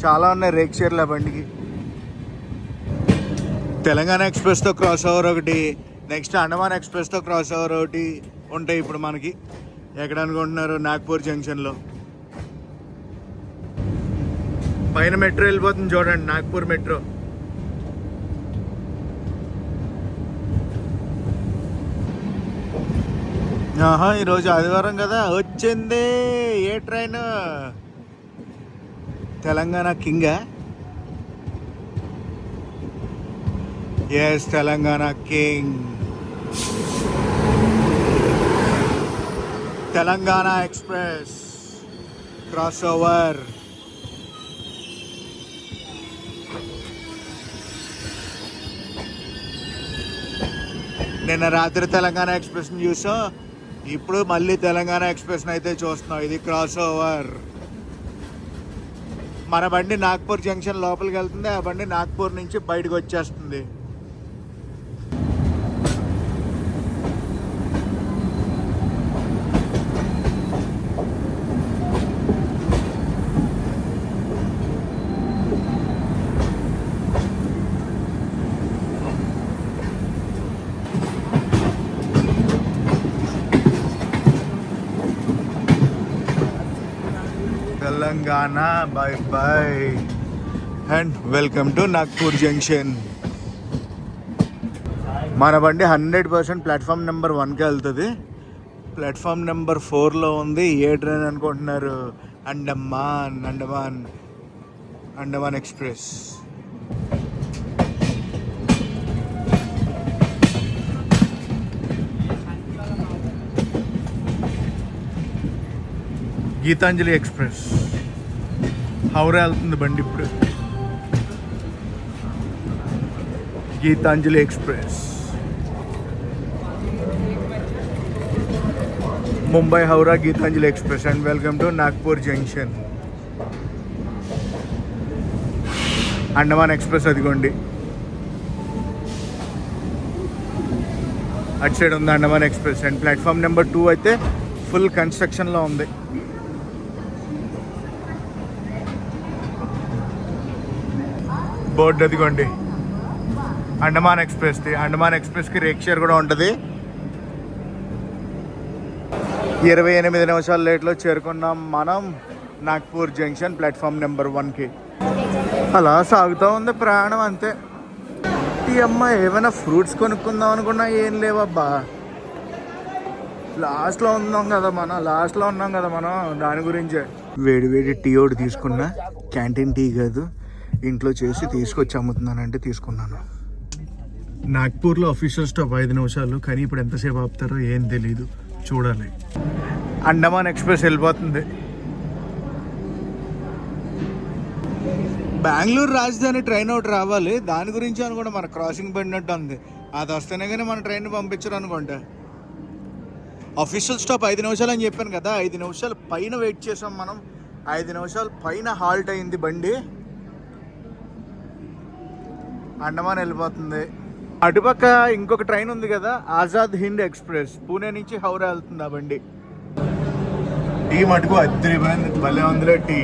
చాలా ఉన్నాయి రేక్ షేర్లు ఆ బండికి. తెలంగాణ ఎక్స్ప్రెస్తో క్రాస్ ఓవర్ ఒకటి, నెక్స్ట్ అండమాన్ ఎక్స్ప్రెస్తో క్రాస్ ఓవర్ ఒకటి ఉంటాయి ఇప్పుడు మనకి. ఎక్కడ అనుకుంటున్నారు? నాగ్పూర్ జంక్షన్లో. పైన మెట్రో వెళ్ళిపోతుంది చూడండి, నాగ్పూర్ మెట్రో. ఈరోజు ఆదివారం కదా, వచ్చింది. ఏ ట్రైన్? తెలంగాణ కింగా? Yes, Telangana king. Telangana express cross over. నిన్న రాత్రి తెలంగాణ ఎక్స్ప్రెస్ చూసాం, ఇప్పుడు మళ్ళీ తెలంగాణ ఎక్స్ప్రెస్ అయితే చూస్తున్నాం. ఇది క్రాస్ ఓవర్. మన బండి నాగ్పూర్ జంక్షన్ లోపలికి వెళ్తుంది, ఆ బండి నాగ్పూర్ నుంచి బయటకు వచ్చేస్తుంది. Telangana by by and welcome to Nagpur junction. మన బండి 100% ప్లాట్ఫామ్ నెంబర్ 1కి వెళ్తుంది. ప్లాట్ఫామ్ నెంబర్ 4లో ఉంది. ఏ ట్రైన్ అనుకుంటున్నారు? అండమాన్ ఎక్స్ప్రెస్. గీతాంజలి ఎక్స్ప్రెస్ హౌరా వెళ్తుంది బండి ఇప్పుడు. Gitanjali express Mumbai Howrah Gitanjali express and welcome to Nagpur junction. Andaman express అదిగోండి, అటు సైడ్ ఉంది Andaman express. And platform number 2 అయితే ఫుల్ కన్స్ట్రక్షన్లో ఉంది. బోర్డు అదిగోండి అండమాన్ ఎక్స్ప్రెస్ది. అండమాన్ ఎక్స్ప్రెస్కి రేక్షర్ కూడా ఉంటుంది. 28 నిమిషాల లేట్లో చేరుకున్నాం మనం నాగ్పూర్ జంక్షన్ ప్లాట్ఫామ్ నెంబర్ 1కి. అలా సాగుతూ ఉంది ప్రయాణం అంతే. ఈ అమ్మ ఏమైనా ఫ్రూట్స్ కొనుక్కుందాం అనుకున్నా ఏం లేవబ్బా. లాస్ట్లో ఉన్నాం కదా మనం దాని గురించే. వేడి టీ ఒకటి తీసుకున్నా. క్యాంటీన్ టీ కాదు, ఇంట్లో చేసి తీసుకొచ్చి అమ్ముతున్నానంటే తీసుకున్నాను. నాగ్పూర్లో అఫీషియల్ స్టాప్ 5 నిమిషాలు, కానీ ఇప్పుడు ఎంతసేపు ఆపుతారో ఏం తెలీదు, చూడాలి. అండమాన్ ఎక్స్ప్రెస్ వెళ్ళిపోతుంది. బెంగళూరు రాజధాని ట్రైన్ ఒకటి రావాలి, దాని గురించి అనుకుంటా మన క్రాసింగ్ పడినట్టు ఉంది. అది వస్తేనే కానీ మన ట్రైన్ పంపించరు అనుకుంటా. అఫీషియల్ స్టాప్ 5 నిమిషాలు అని చెప్పాను కదా, 5 నిమిషాలు పైన వెయిట్ చేసాం మనం. 5 నిమిషాలు పైన హాల్ట్ అయింది బండి. అండమాన్ వెళ్ళిపోతుంది. అటుపక్క ఇంకొక ట్రైన్ ఉంది కదా, ఆజాద్ హింద్ ఎక్స్ప్రెస్, పూణే నుంచి హౌరా వెళ్తుంది ఆ బండి. టీ మటుకు అద్దరిపోయింది, భలే ఉందిలే టీ.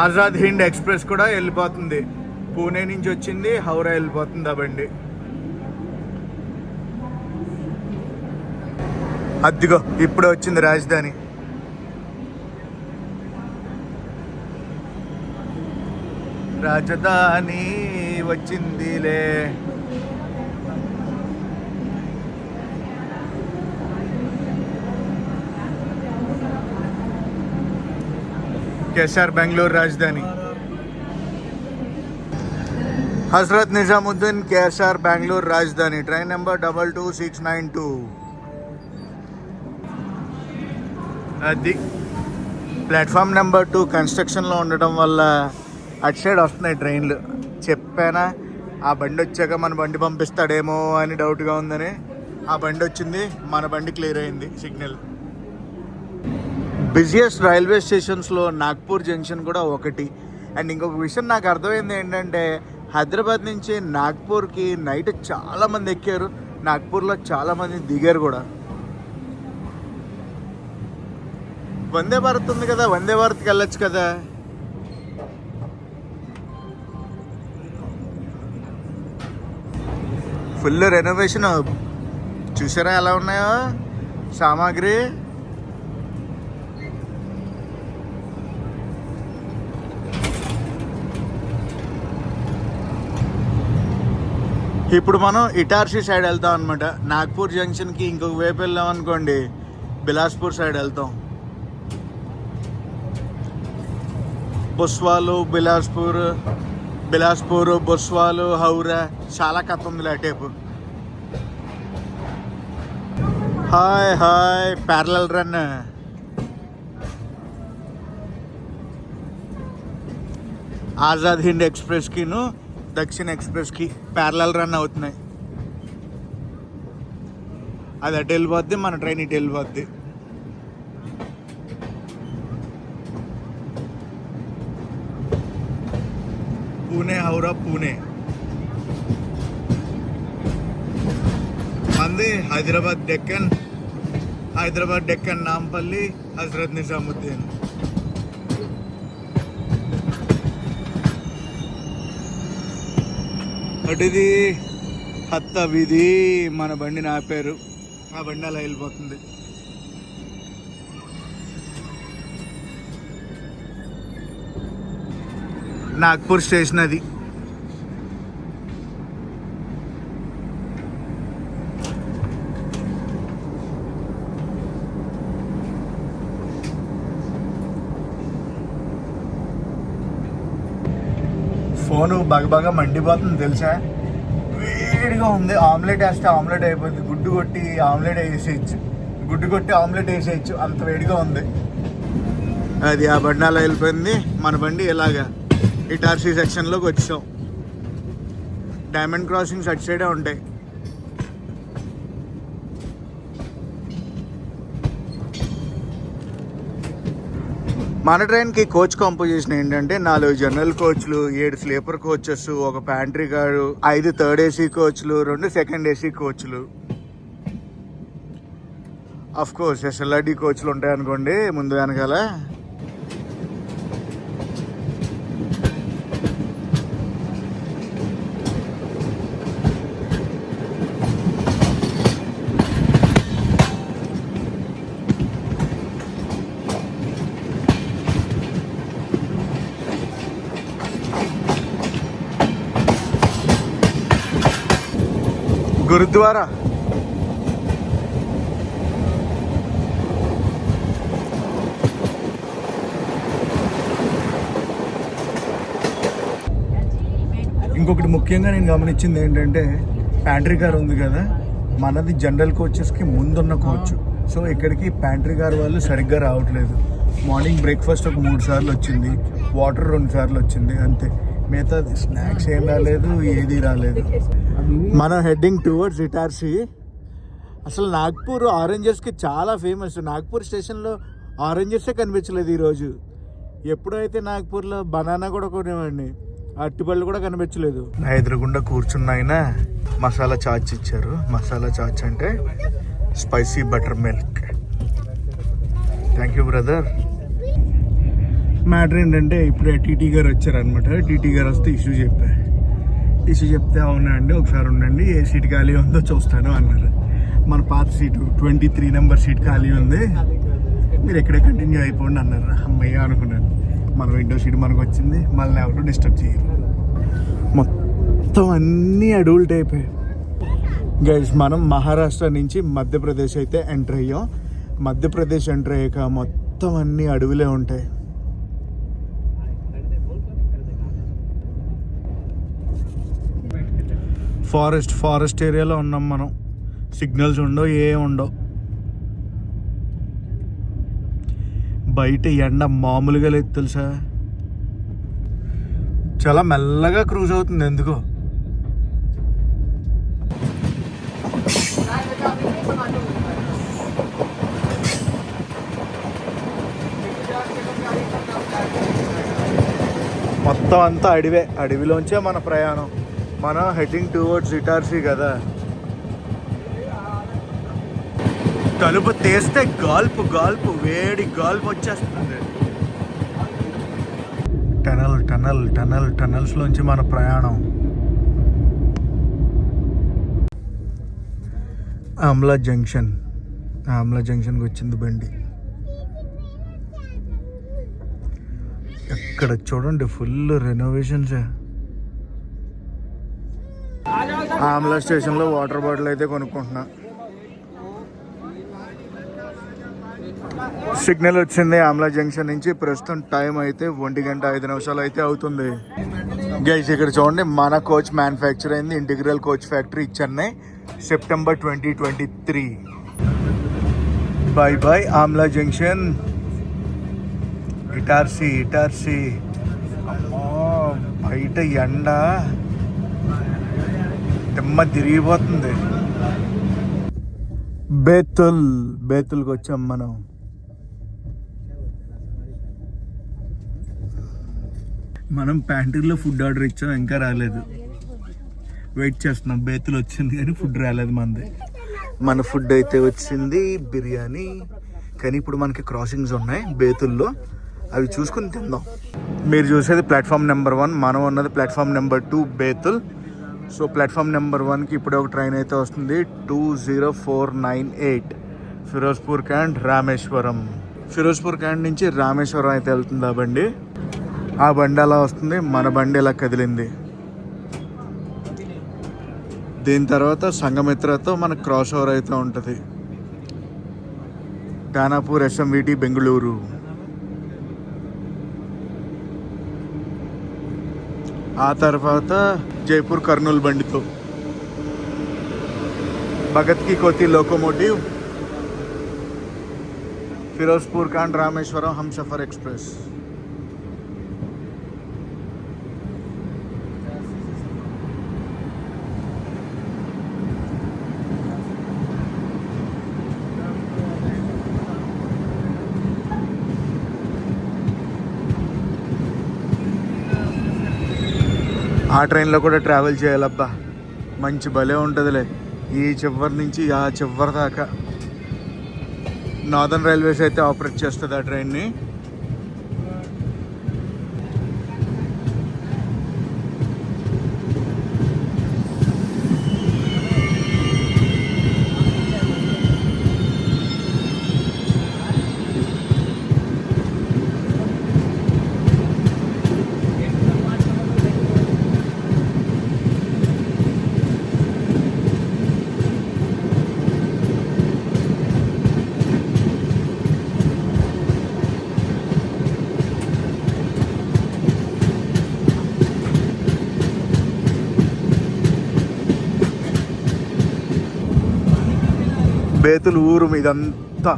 ఆజాద్ హింద్ ఎక్స్ప్రెస్ కూడా వెళ్ళిపోతుంది. పూణే నుంచి వచ్చింది, హౌరా వెళ్ళిపోతుంది ఆ బండి. అద్దిగో ఇప్పుడే వచ్చింది రాజధాని. రాజధాని వచ్చిందిలే. కేసార్ బెంగళూరు రాజధాని. హజరత్ నిజాముద్దీన్ కేసార్ బెంగళూరు రాజధాని. Train number 22692. అది ప్లాట్ఫామ్ నెంబర్ 2 కన్స్ట్రక్షన్లో ఉండటం వల్ల అటు సైడ్ వస్తున్నాయి ట్రైన్లు. చెప్పానా ఆ బండి వచ్చాక మన బండి పంపిస్తాడేమో అని డౌట్గా ఉందని. ఆ బండి వచ్చింది, మన బండి క్లియర్ అయింది సిగ్నల్. బిజియెస్ట్ రైల్వే స్టేషన్స్లో నాగ్పూర్ జంక్షన్ కూడా ఒకటి. అండ్ ఇంకొక విషయం నాకు అర్థమైంది ఏంటంటే, హైదరాబాద్ నుంచి నాగ్పూర్కి నైట్ చాలామంది ఎక్కారు, నాగ్పూర్లో చాలామంది దిగారు కూడా. వందే భారత్ ఉంది కదా, వందే భారత్కి వెళ్ళొచ్చు కదా. ఫుల్ రెనోవేషన్ చూసారా ఎలా ఉన్నాయో సామాగ్రి. ఇప్పుడు మనం ఇటార్సీ సైడ్ వెళ్తాం అనమాట. నాగ్పూర్ జంక్షన్కి ఇంకొక వైపు వెళ్ళాం అనుకోండి, బిలాస్పూర్ సైడ్ వెళ్తాం. బొస్వాలు, బిలాస్పూర్, బొస్వాలు, హౌరా, చాలా కథ ఉందిలే టేపు. Hi parallel run. Azad Hind ఎక్స్ప్రెస్కిను దక్షిణ ఎక్స్ప్రెస్కి ప్యారలల్ రన్ అవుతున్నాయి. అది అటు వెళ్ళిపోద్ది, మన ట్రైన్ ఇటు వెళ్ళిపోద్ది. పూణే హౌరా పూణే మంది హైదరాబాద్ డెక్కన్, హైదరాబాద్ డెక్కన్ నాంపల్లి, హజరత్ నిజాముద్దీన్. అటుది హత్త వీధి, మన బండిని ఆపారు, ఆ బండి అలా వెళ్ళిపోతుంది. నాగ్పూర్ స్టేషన్ అది. ఫోను బాగా మండిపోతుంది తెలుసా, వేడిగా ఉంది. ఆమ్లెట్ వేస్తే ఆమ్లెట్ అయిపోతుంది, గుడ్డు కొట్టి ఆమ్లెట్ వేసేయచ్చు, గుడ్డు కొట్టి ఆమ్లెట్ వేసేయచ్చు, అంత వేడిగా ఉంది. అది ఆ బండి అలా వెళ్ళిపోయింది, మన బండి ఇలాగా ఇటార్సీ సెక్షన్లోకి వచ్చాం. డైమండ్ క్రాసింగ్స్ అటు సైడే ఉంటాయి. మన ట్రైన్కి కోచ్ కాంపోజిషన్ ఏంటంటే 4 జనరల్ కోచ్లు, 7 స్లీపర్ కోచెస్, ఒక ప్యాంట్రీ కారు, 5 థర్డ్ ఏసీ కోచ్లు, 2 సెకండ్ ఏసీ కోచ్లు. అఫ్ కోర్స్ ఎస్ఎల్ఆర్డి కోచ్లు ఉంటాయి అనుకోండి ముందు వెనకాల. గురుద్వారా ఇంకొకటి ముఖ్యంగా నేను గమనించింది ఏంటంటే, ప్యాంట్రీ కార్ ఉంది కదా, మనది జనరల్ కోచెస్కి ముందున్న కోచ్. సో ఇక్కడికి ప్యాంట్రీ కార్ వాళ్ళు సరిగ్గా రావట్లేదు. మార్నింగ్ బ్రేక్ఫాస్ట్ ఒక 3 సార్లు వచ్చింది, వాటర్ 2 సార్లు వచ్చింది, అంతే. మిగతా స్నాక్స్ ఏం రాలేదు, ఏది రాలేదు. మనం హెడ్డింగ్ టువర్డ్స్ ఇటార్సీ. అసలు నాగ్పూర్ ఆరెంజెస్కి చాలా ఫేమస్. నాగ్పూర్ స్టేషన్లో ఆరెంజెసే కనిపించలేదు ఈరోజు. ఎప్పుడైతే నాగ్పూర్లో బనానా కూడా కొనేవాడిని, అరటిపళ్ళు కూడా కనిపించలేదు. నా ఎదురుగుండా కూర్చున్న ఆయన మసాలా చాచ్ ఇచ్చారు. మసాలా చాచ్ అంటే spicy butter milk. Thank you brother. Matter ఏంటంటే ఇప్పుడే టీటీ గారు వచ్చారనమాట. టీటీ గారు వస్తే ఇష్యూ చెప్తే అవునా అండి ఒకసారి ఉండండి, ఏ సీట్ ఖాళీ ఉందో చూస్తాను అన్నారు. మన పాత సీటు 23 నెంబర్ సీట్ ఖాళీ ఉంది, మీరు ఎక్కడే కంటిన్యూ అయిపోండి అన్నారు. అమ్మయ్య అనుకున్నాను. మన విండో సీట్ మనకు వచ్చింది, మళ్ళీ ఎవరు డిస్టర్బ్ చేయరు. మొత్తం అన్నీ అడవులు టైపే గైస్. మనం మహారాష్ట్ర నుంచి మధ్యప్రదేశ్ అయితే ఎంటర్ అయ్యాం. మధ్యప్రదేశ్ ఎంటర్ అయ్యాక మొత్తం అన్నీ అడవులే ఉంటాయి. ఫారెస్ట్ ఏరియాలో ఉన్నాం మనం. సిగ్నల్స్ ఉండవు, ఏం ఉండవు. బయట ఎండ మామూలుగా లేదు తెలుసా. చాలా మెల్లగా క్రూజ్ అవుతుంది ఎందుకో. మొత్తం అంతా అడవే, అడవిలోంచే మన ప్రయాణం. మనం హెడ్డింగ్ టువర్డ్స్ ఇటార్సీ కదా. తలుపు తీస్తే గాల్పు వేడి గాల్పు వచ్చేస్తుంది. టనల్స్ లోంచి మన ప్రయాణం. ఆమ్లా జంక్షన్కి వచ్చింది బండి. ఎక్కడ చూడండి ఫుల్ రెనోవేషన్స్. ఆమ్లా స్టేషన్లో వాటర్ బాటిల్ అయితే కొనుక్కుంటున్నా. సిగ్నల్ వచ్చింది ఆమ్లా జంక్షన్ నుంచి. ప్రస్తుతం టైం అయితే 1:05 అయితే అవుతుంది. గైస్ ఇక్కడ చూడండి, మన కోచ్ మ్యానుఫ్యాక్చర్ అయింది integral coach factory Chennai, September 2023. By Amla junction. Itarsi. అమ్మో బయట ఎండ తిమ్మ తిరిగిపోతుంది. బేతుల్కి వచ్చాం మనం. మనం ప్యాంట్రీలో ఫుడ్ ఆర్డర్ ఇచ్చాం, ఇంకా రాలేదు. వెయిట్ చేస్తున్నాం. బేతులు వచ్చింది కానీ ఫుడ్ రాలేదు మనది. మన ఫుడ్ అయితే వచ్చింది, బిర్యానీ. కానీ ఇప్పుడు మనకి క్రాసింగ్స్ ఉన్నాయి బేతుల్లో, అవి చూసుకుని తిందాం. మీరు చూసేది ప్లాట్ఫామ్ నెంబర్ 1, మనం ఉన్నది platform number 2 Betul. So platform number 1కి ఇప్పుడే ఒక ట్రైన్ అయితే వస్తుంది, 20498 ఫిరోజ్పూర్ క్యాండ్ రామేశ్వరం. ఫిరోజ్పూర్ క్యాండ్ నుంచి రామేశ్వరం అయితే వెళ్తుంది ఆ బండి. ఆ బండి అలా వస్తుంది, మన బండి ఇలా కదిలింది. దీని తర్వాత సంగమిత్రతో మనకు క్రాస్ ఓవర్ అయితే ఉంటుంది, దానాపూర్ SMVT బెంగళూరు. ఆ తర్వాత జైపూర్ కర్నూలు బండితో Bhagat Ki Kothi locomotive, Firozpur cantt Rameswaram Humsafar express. ఆ ట్రైన్లో కూడా ట్రావెల్ చేయాలబ్బా, మంచి భలే ఉంటుందిలే. ఈ చివరి నుంచి ఆ చివరి దాకా నార్దర్న్ రైల్వేస్ అయితే ఆపరేట్ చేస్తుంది ఆ ట్రైన్ని. బేతులు ఊరు ఇదంతా.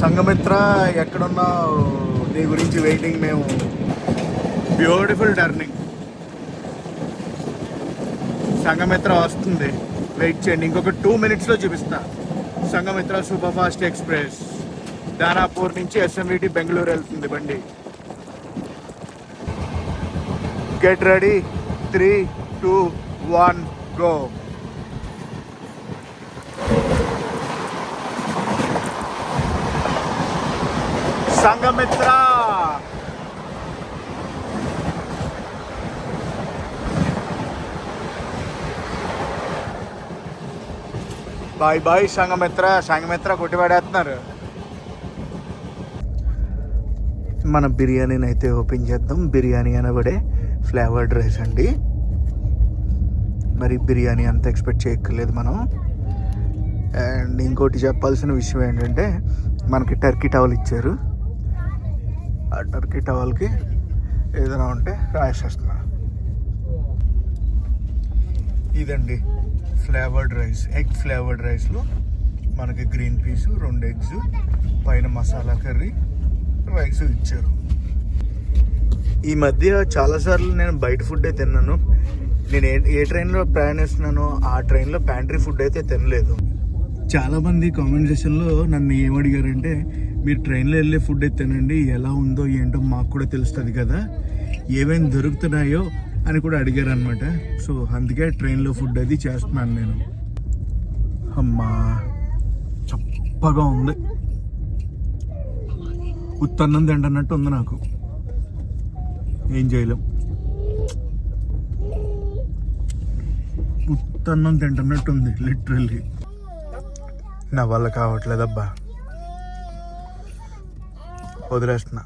సంఘమిత్ర ఎక్కడున్నావు, నీ గురించి వెయిటింగ్ మేము. Beautiful turning. సంఘమిత్ర వస్తుంది, వెయిట్ చేయండి, ఇంకొక 2 minutesలో చూపిస్తా. Sanghamitra super fast express Danapur నుంచి SMVT బెంగళూరు వెళ్తుంది బండి. Get ready, 3, 2, 1 go. Sanghamitra bye bye. Sanghamitra కొట్టిపడేస్తున్నారు. మన బిర్యానీని అయితే ఓపెన్ చేద్దాం. బిర్యానీ అనబడే ఫ్లేవర్డ్ రైస్ అండి. మరి బిర్యానీ అంత ఎక్స్పెక్ట్ చేయక్కర్లేదు మనం. అండ్ ఇంకోటి చెప్పాల్సిన విషయం ఏంటంటే, మనకి టర్కీ టవల్ ఇచ్చారు. ఆ టర్కీ టవల్కి ఏదైనా ఉంటే రాసేస్తున్నా. ఇదండి ఫ్లేవర్డ్ రైస్, ఎగ్ ఫ్లేవర్డ్ రైస్లో మనకి గ్రీన్ పీసు, 2 eggs, పైన మసాలా కర్రీ, రైస్ ఇచ్చారు. ఈ మధ్య చాలాసార్లు నేను బయట ఫుడ్ అయితే తిన్నాను. నేను ఏ ట్రైన్లో ప్రయాణిస్తున్నానో ఆ ట్రైన్లో ప్యాంట్రీ ఫుడ్ అయితే తినలేదు. చాలామంది కామెంట్ సెక్షన్లో నన్ను ఏమడిగారంటే, మీరు ట్రైన్లో వెళ్ళే ఫుడ్ అయితే తినండి, ఎలా ఉందో ఏంటో మాకు కూడా తెలుస్తుంది కదా, ఏమేమి దొరుకుతున్నాయో అని కూడా అడిగారు అనమాట. సో అందుకే ట్రైన్లో ఫుడ్ అది చేస్తున్నాను నేను. అమ్మా చప్పగా ఉంది, ఉత్తన్నం తింటున్నట్టు ఉంది నాకు. ఏం చేయలేం, ఉత్తన్నం తింటున్నట్టు ఉంది లిటరల్లీ. నా వల్ల కావట్లేదబ్బా, వదిలేస్తున్నా.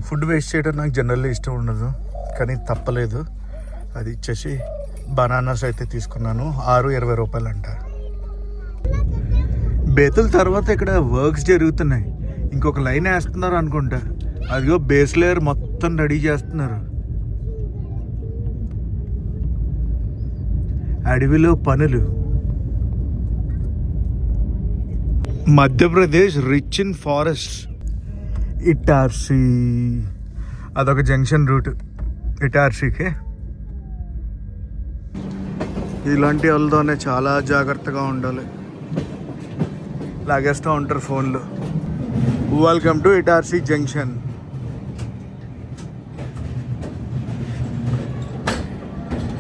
ఫుడ్ వేస్ట్ చేయడం నాకు జనరల్లీ ఇష్టం ఉండదు, కానీ తప్పలేదు. అది ఇచ్చేసి బనానాస్ అయితే తీసుకున్నాను, 6-20 రూపాయలు అంట. బేతుల తర్వాత ఇక్కడ వర్క్స్ జరుగుతున్నాయి, ఇంకొక లైన్ వేస్తున్నారు అనుకుంటా. అదిగో బేస్ లేయర్ మొత్తం రెడీ చేస్తున్నారు. అడవిలో పనులు. Madhya Pradesh rich in forest. Itarsi అదొక జంక్షన్ రూట్ ఇటార్సీకి. ఇలాంటి వాళ్ళతోనే చాలా జాగ్రత్తగా ఉండాలి, లాగేస్తూ ఉంటారు ఫోన్లు. Welcome to Itarsi junction.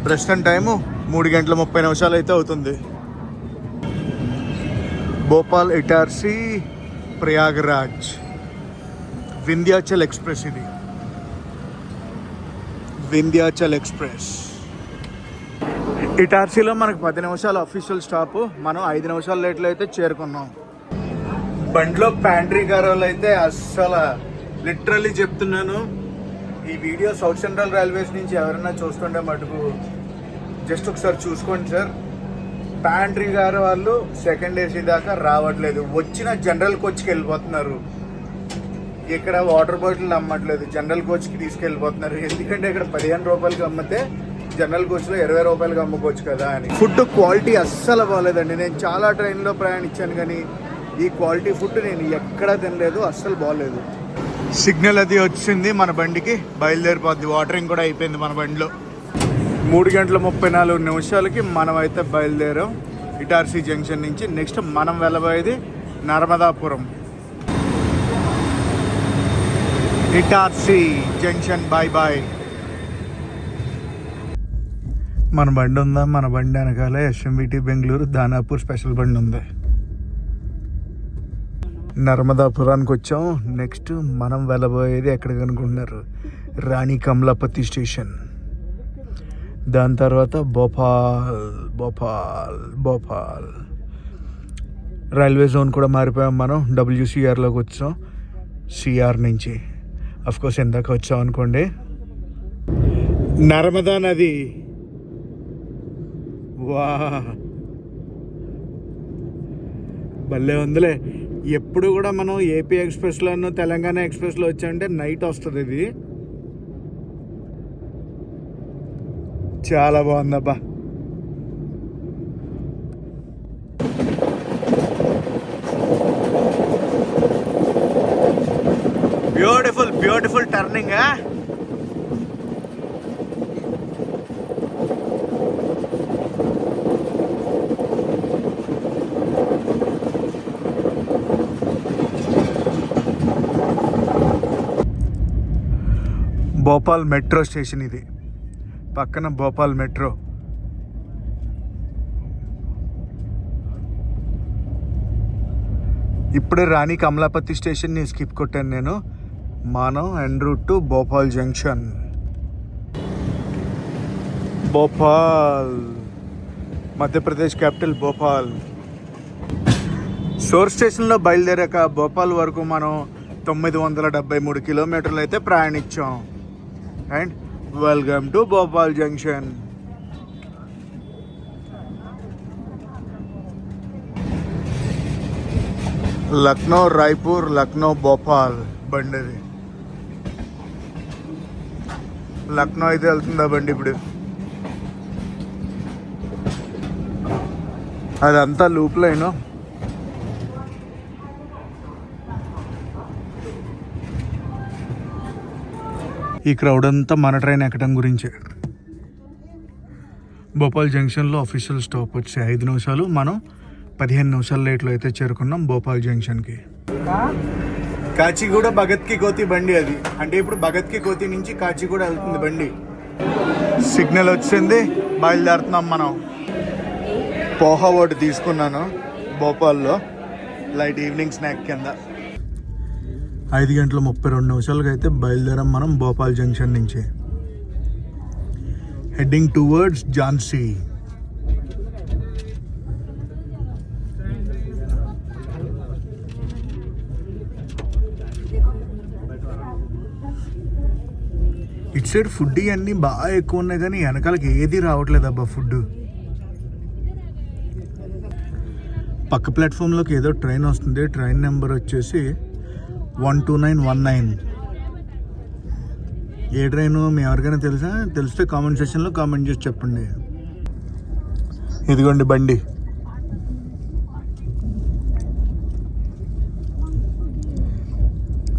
ప్రస్తుతం టైము 3:30 అయితే అవుతుంది. భోపాల్ ఇటార్సీ ప్రయాగరాజ్ వింధ్యాచల్ ఎక్స్ప్రెస్. ఇది వింధ్యాచల్ ఎక్స్ప్రెస్. ఇటార్సీలో మనకు 10 నిమిషాలు అఫీషియల్ స్టాప్. మనం 5 నిమిషాలు లేట్లో అయితే చేరుకున్నాం. బండిలో ప్యాంట్రీ గారోళ్ళు అయితే అస్సలు లిటరల్లీ చెప్తున్నాను, ఈ వీడియో సౌత్ సెంట్రల్ రైల్వేస్ నుంచి ఎవరైనా చూస్తుంటే మటుకు జస్ట్ ఒకసారి చూసుకోండి సార్. ప్యాంట్రీ గారు వాళ్ళు సెకండ్ ఏసీ దాకా రావట్లేదు, వచ్చిన జనరల్ కోచ్కి వెళ్ళిపోతున్నారు. ఇక్కడ వాటర్ బాటిల్ అమ్మట్లేదు, జనరల్ కోచ్కి తీసుకెళ్ళిపోతున్నారు. ఎందుకంటే ఇక్కడ 15 రూపాయలకి అమ్మితే జనరల్ కోచ్లో 20 రూపాయలకి అమ్ముకోవచ్చు కదా అని. ఫుడ్ క్వాలిటీ అస్సలు బాగాలేదండి. నేను చాలా ట్రైన్లో ప్రయాణించాను కానీ ఈ క్వాలిటీ ఫుడ్ నేను ఎక్కడా తినలేదు, అస్సలు బాగాలేదు. సిగ్నల్ అది వచ్చింది మన బండికి, బయలుదేరిపోద్ది. వాటరింగ్ కూడా అయిపోయింది మన బండిలో. 3:34 మనం అయితే బయలుదేరాం ఇటార్సీ జంక్షన్ నుంచి. నెక్స్ట్ మనం వెళ్ళబోయేది Narmadapuram. Itarsi junction bye bye. మన బండి ఉందా? మన బండి వెనకాల ఎస్ఎంవిటి బెంగళూరు దానాపూర్ స్పెషల్ బండి ఉంది. నర్మదాపురానికి వచ్చాం. నెక్స్ట్ మనం వెళ్ళబోయేది ఎక్కడికి అనుకుంటున్నారు? రాణి కమలాపతి స్టేషన్. దాని తర్వాత భోపాల్ రైల్వే జోన్ కూడా మారిపోయాం. మనం WCRలోకి వచ్చాం, సిఆర్ నుంచి. అఫ్కోర్స్ ఎందాక వచ్చాం అనుకోండి. నర్మదా నది, వా భలే ఉందిలే. ఎప్పుడు కూడా మనం ఏపీ ఎక్స్ప్రెస్లోనూ తెలంగాణ ఎక్స్ప్రెస్లో వచ్చామంటే నైట్ వస్తుంది. ఇది చాలా బాగుందబ్బా. Beautiful turning. Bhopal metro station ఇది, పక్కన భోపాల్ మెట్రో. ఇప్పుడే రాణి కమలాపతి స్టేషన్ని స్కిప్ కొట్టాను నేను. మనం en route to Bhopal junction. Bhopal Madhya Pradesh capital Bhopal. సోర్ స్టేషన్లో బయలుదేరాక భోపాల్ వరకు మనం 973 కిలోమీటర్లు అయితే ప్రయాణించాం. And welcome to Bhopal junction. Lucknow Raipur, Lucknow Bhopal బండి. లక్నో అయితే వెళ్తుందా బండి ఇప్పుడు? అదంతా లూప్ లైన్. ఈ క్రౌడ్ అంతా మన ట్రైన్ ఎక్కడం గురించే. భోపాల్ జంక్షన్లో అఫీషియల్ స్టాప్ వచ్చి 5 నిమిషాలు. మనం 15 నిమిషాల లేట్లో అయితే చేరుకున్నాం భోపాల్ జంక్షన్కి. కాచిగూడ భగత్ కి కోతి బండి అది. అంటే ఇప్పుడు భగత్ కి కోతి నుంచి కాచిగూడ వెళ్తుంది బండి. సిగ్నల్ వచ్చింది, బయలుదేరుతున్నాం మనం. పోహా ఒకటి తీసుకున్నాను భోపాల్లో, లైట్ ఈవినింగ్ స్నాక్ కింద. 5:32 అయితే బయలుదేరాం మనం భోపాల్ జంక్షన్ నుంచి. Heading towards Jhansi. ఇటు సైడ్ ఫుడ్ ఇవన్నీ బాగా ఎక్కువ ఉన్నాయి కానీ వెనకాలకి ఏది రావట్లేదు అబ్బా ఫుడ్. పక్క ప్లాట్ఫామ్లోకి ఏదో ట్రైన్ వస్తుంది. ట్రైన్ నెంబర్ వచ్చేసి 12919. ఏ ట్రైను మీ ఎవరికైనా తెలిస్తే కామెంట్ సెక్షన్లో కామెంట్ చేసి చెప్పండి. ఇదిగోండి బండి.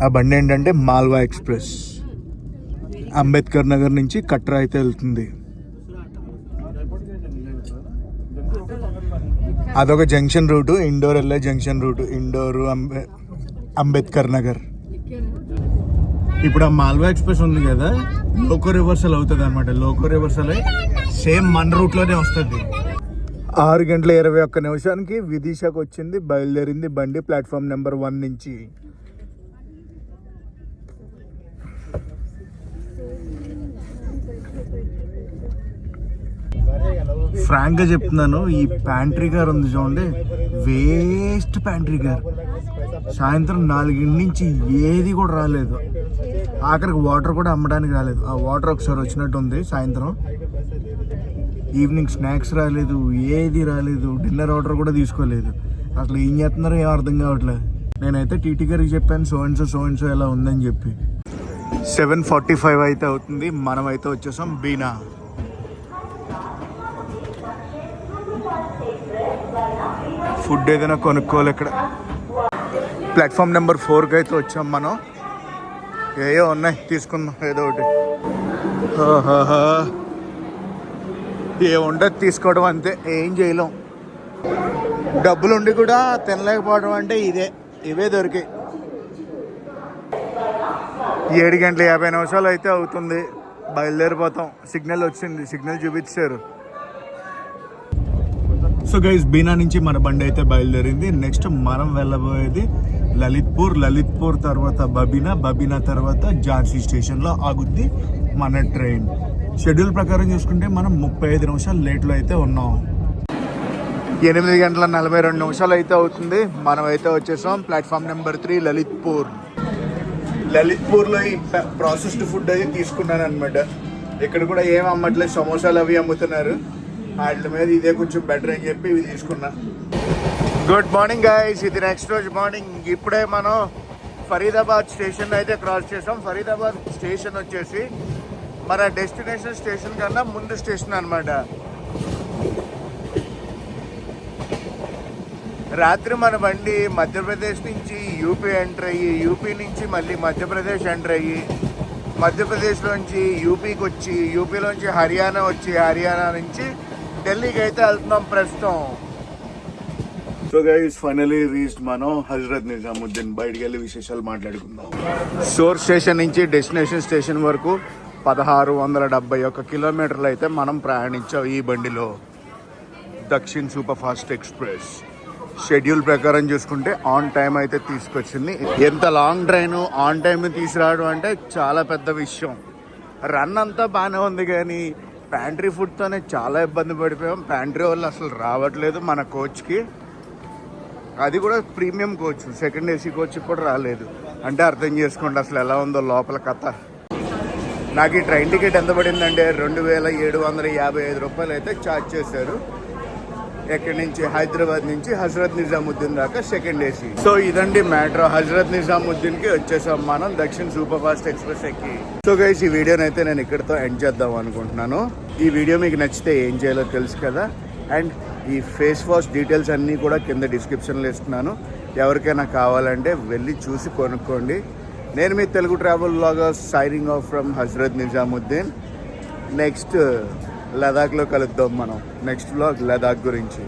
ఆ బండి ఏంటంటే మాల్వా ఎక్స్ప్రెస్. అంబేద్కర్ నగర్ నుంచి కట్రా అయితే వెళ్తుంది. అదొక జంక్షన్ రూటు, ఇండోర్ వెళ్ళే జంక్షన్ రూటు, ఇండోర్ అంబేద్కర్ నగర్. ఇప్పుడు ఆ మాల్వా ఎక్స్ప్రెస్ ఉంది కదా, లోకో రివర్సల్ అవుతుంది అనమాట. లోకో రివర్సల్ సేమ్ మన రూట్లోనే వస్తుంది. 6:21 విదిశాకు వచ్చింది, బయలుదేరింది బండి ప్లాట్ఫామ్ నెంబర్ 1 నుంచి. ఫ్రాంక్ గా చెప్తున్నాను, ఈ ప్యాంట్రీ కార్ ఉంది చూడండి, వేస్ట్ ప్యాంట్రీ కార్. సాయంత్రం 4 నుంచి ఏది కూడా రాలేదు. ఆఖరికి వాటర్ కూడా అమ్మడానికి రాలేదు. ఆ వాటర్ ఒకసారి వచ్చినట్టు ఉంది సాయంత్రం. ఈవినింగ్ స్నాక్స్ రాలేదు, ఏది రాలేదు. డిన్నర్ ఆర్డర్ కూడా తీసుకోలేదు. అసలు ఏం చేస్తున్నారో ఏం అర్థం కావట్లేదు. నేనైతే టీటీ గారికి చెప్పాను సో అండ్ సో ఎలా ఉందని చెప్పి. 7:45 అయితే అవుతుంది. మనం అయితే వచ్చేసాం బీనా. ఫుడ్ ఏదైనా కొనుక్కోవాలి ఇక్కడ. ప్లాట్ఫామ్ నెంబర్ 4కి అయితే వచ్చాం మనం. ఏయో ఉన్నాయి, తీసుకుందాం ఏదో ఒకటి. ఏ ఉండదు తీసుకోవడం, అంతే, ఏం చేయలేం. డబ్బులు ఉండి కూడా తినలేకపోవడం అంటే ఇవే దొరికాయి. 7:50 అయితే అవుతుంది. బయలుదేరిపోతాం. సిగ్నల్ వచ్చింది, సిగ్నల్ చూపించారు. సో గైస్, బీనా నుంచి మన బండి అయితే బయలుదేరింది. నెక్స్ట్ మనం వెళ్ళబోయేది లలిత్పూర్ తర్వాత బబీనా తర్వాత ఝాన్సీ స్టేషన్లో ఆగుద్ది మన ట్రైన్. షెడ్యూల్ ప్రకారం చూసుకుంటే మనం 35 నిమిషాలు లేట్లో అయితే ఉన్నాం. 8:42 అయితే అవుతుంది. మనం అయితే వచ్చేసాం ప్లాట్ఫామ్ నెంబర్ 3 లలిత్పూర్లో ఈ ప్రాసెస్డ్ ఫుడ్ అయితే తీసుకున్నాను అనమాట. ఇక్కడ కూడా ఏం అమ్మట్లేదు, సమోసాలు అవి అమ్ముతున్నారు. వాటి మీద ఇదే కొంచెం బెటర్ అని చెప్పి ఇవి తీసుకున్నా. గుడ్ మార్నింగ్ గైస్, ఇది నెక్స్ట్ రోజు మార్నింగ్. ఇప్పుడే మనం ఫరీదాబాద్ స్టేషన్ అయితే క్రాస్ చేసాం. ఫరీదాబాద్ స్టేషన్ వచ్చేసి మన డెస్టినేషన్ స్టేషన్ కన్నా ముందు స్టేషన్ అనమాట. రాత్రి మన బండి మధ్యప్రదేశ్ నుంచి యూపీ ఎంటర్ అయ్యి, యూపీ నుంచి మళ్ళీ మధ్యప్రదేశ్ ఎంటర్ అయ్యి, మధ్యప్రదేశ్లోంచి యూపీకి వచ్చి, యూపీలోంచి హర్యానా వచ్చి, హర్యానా నుంచి ఢిల్లీకి అయితే వెళ్తున్నాం ప్రస్తుతం. సో గైస్, ఫైనలీ రీచ్డ్ మనం హజరత్ నిజాముద్దీన్. బయటికి వెళ్ళి విశేషాలు మాట్లాడుకుందాం. సోర్స్ స్టేషన్ నుంచి డెస్టినేషన్ స్టేషన్ వరకు 1671 కిలోమీటర్లు అయితే మనం ప్రయాణించాం ఈ బండిలో. దక్షిణ్ సూపర్ ఫాస్ట్ ఎక్స్ప్రెస్. షెడ్యూల్ ప్రకారం చూసుకుంటే ఆన్ టైం అయితే తీసుకొచ్చింది. ఎంత లాంగ్ ట్రైన్ ఆన్ టైం తీసుకురావడం అంటే చాలా పెద్ద విషయం. రన్ అంతా బాగానే ఉంది, కానీ ప్యాంట్రీ ఫుడ్తోనే చాలా ఇబ్బంది పడిపోయాం. ప్యాంట్రీ వాళ్ళు అసలు రావట్లేదు మన కోచ్కి. అది కూడా premium coach, second AC coach కూడా రాలేదు. అంటే అర్థం చేసుకోండి అసలు ఎలా ఉందో లోపల కథ. నాకు ఈ ట్రైన్ టికెట్ ఎంత పడిందంటే 2755 రూపాయలు అయితే ఛార్జ్ చేశారు. ఎక్కడి నుంచి, హైదరాబాద్ నుంచి హజరత్ నిజాముద్దీన్ దాకా సెకండ్ ఏసీ. సో ఇదండి మ్యాటర్. హజరత్ నిజాముద్దీన్కి వచ్చేసాం మనం దక్షిణ్ సూపర్ ఫాస్ట్ ఎక్స్ప్రెస్ ఎక్కి. సో గైస్, ఈ వీడియోని అయితే నేను ఇక్కడితో ఎండ్ చేద్దాం అనుకుంటున్నాను. ఈ వీడియో మీకు నచ్చితే ఏం చేయాలో తెలుసు కదా. అండ్ ఈ ఫేస్ వాష్ డీటెయిల్స్ అన్నీ కూడా కింద డిస్క్రిప్షన్లో ఇస్తున్నాను. ఎవరికైనా కావాలంటే వెళ్ళి చూసి కొనుక్కోండి. నేను మీ Telugu travel vlogger signing off from Hazrat Nizamuddin. Next లదాఖ్లో కలుద్దాం మనం. నెక్స్ట్ వ్లాగ్ లదాఖ్ గురించి.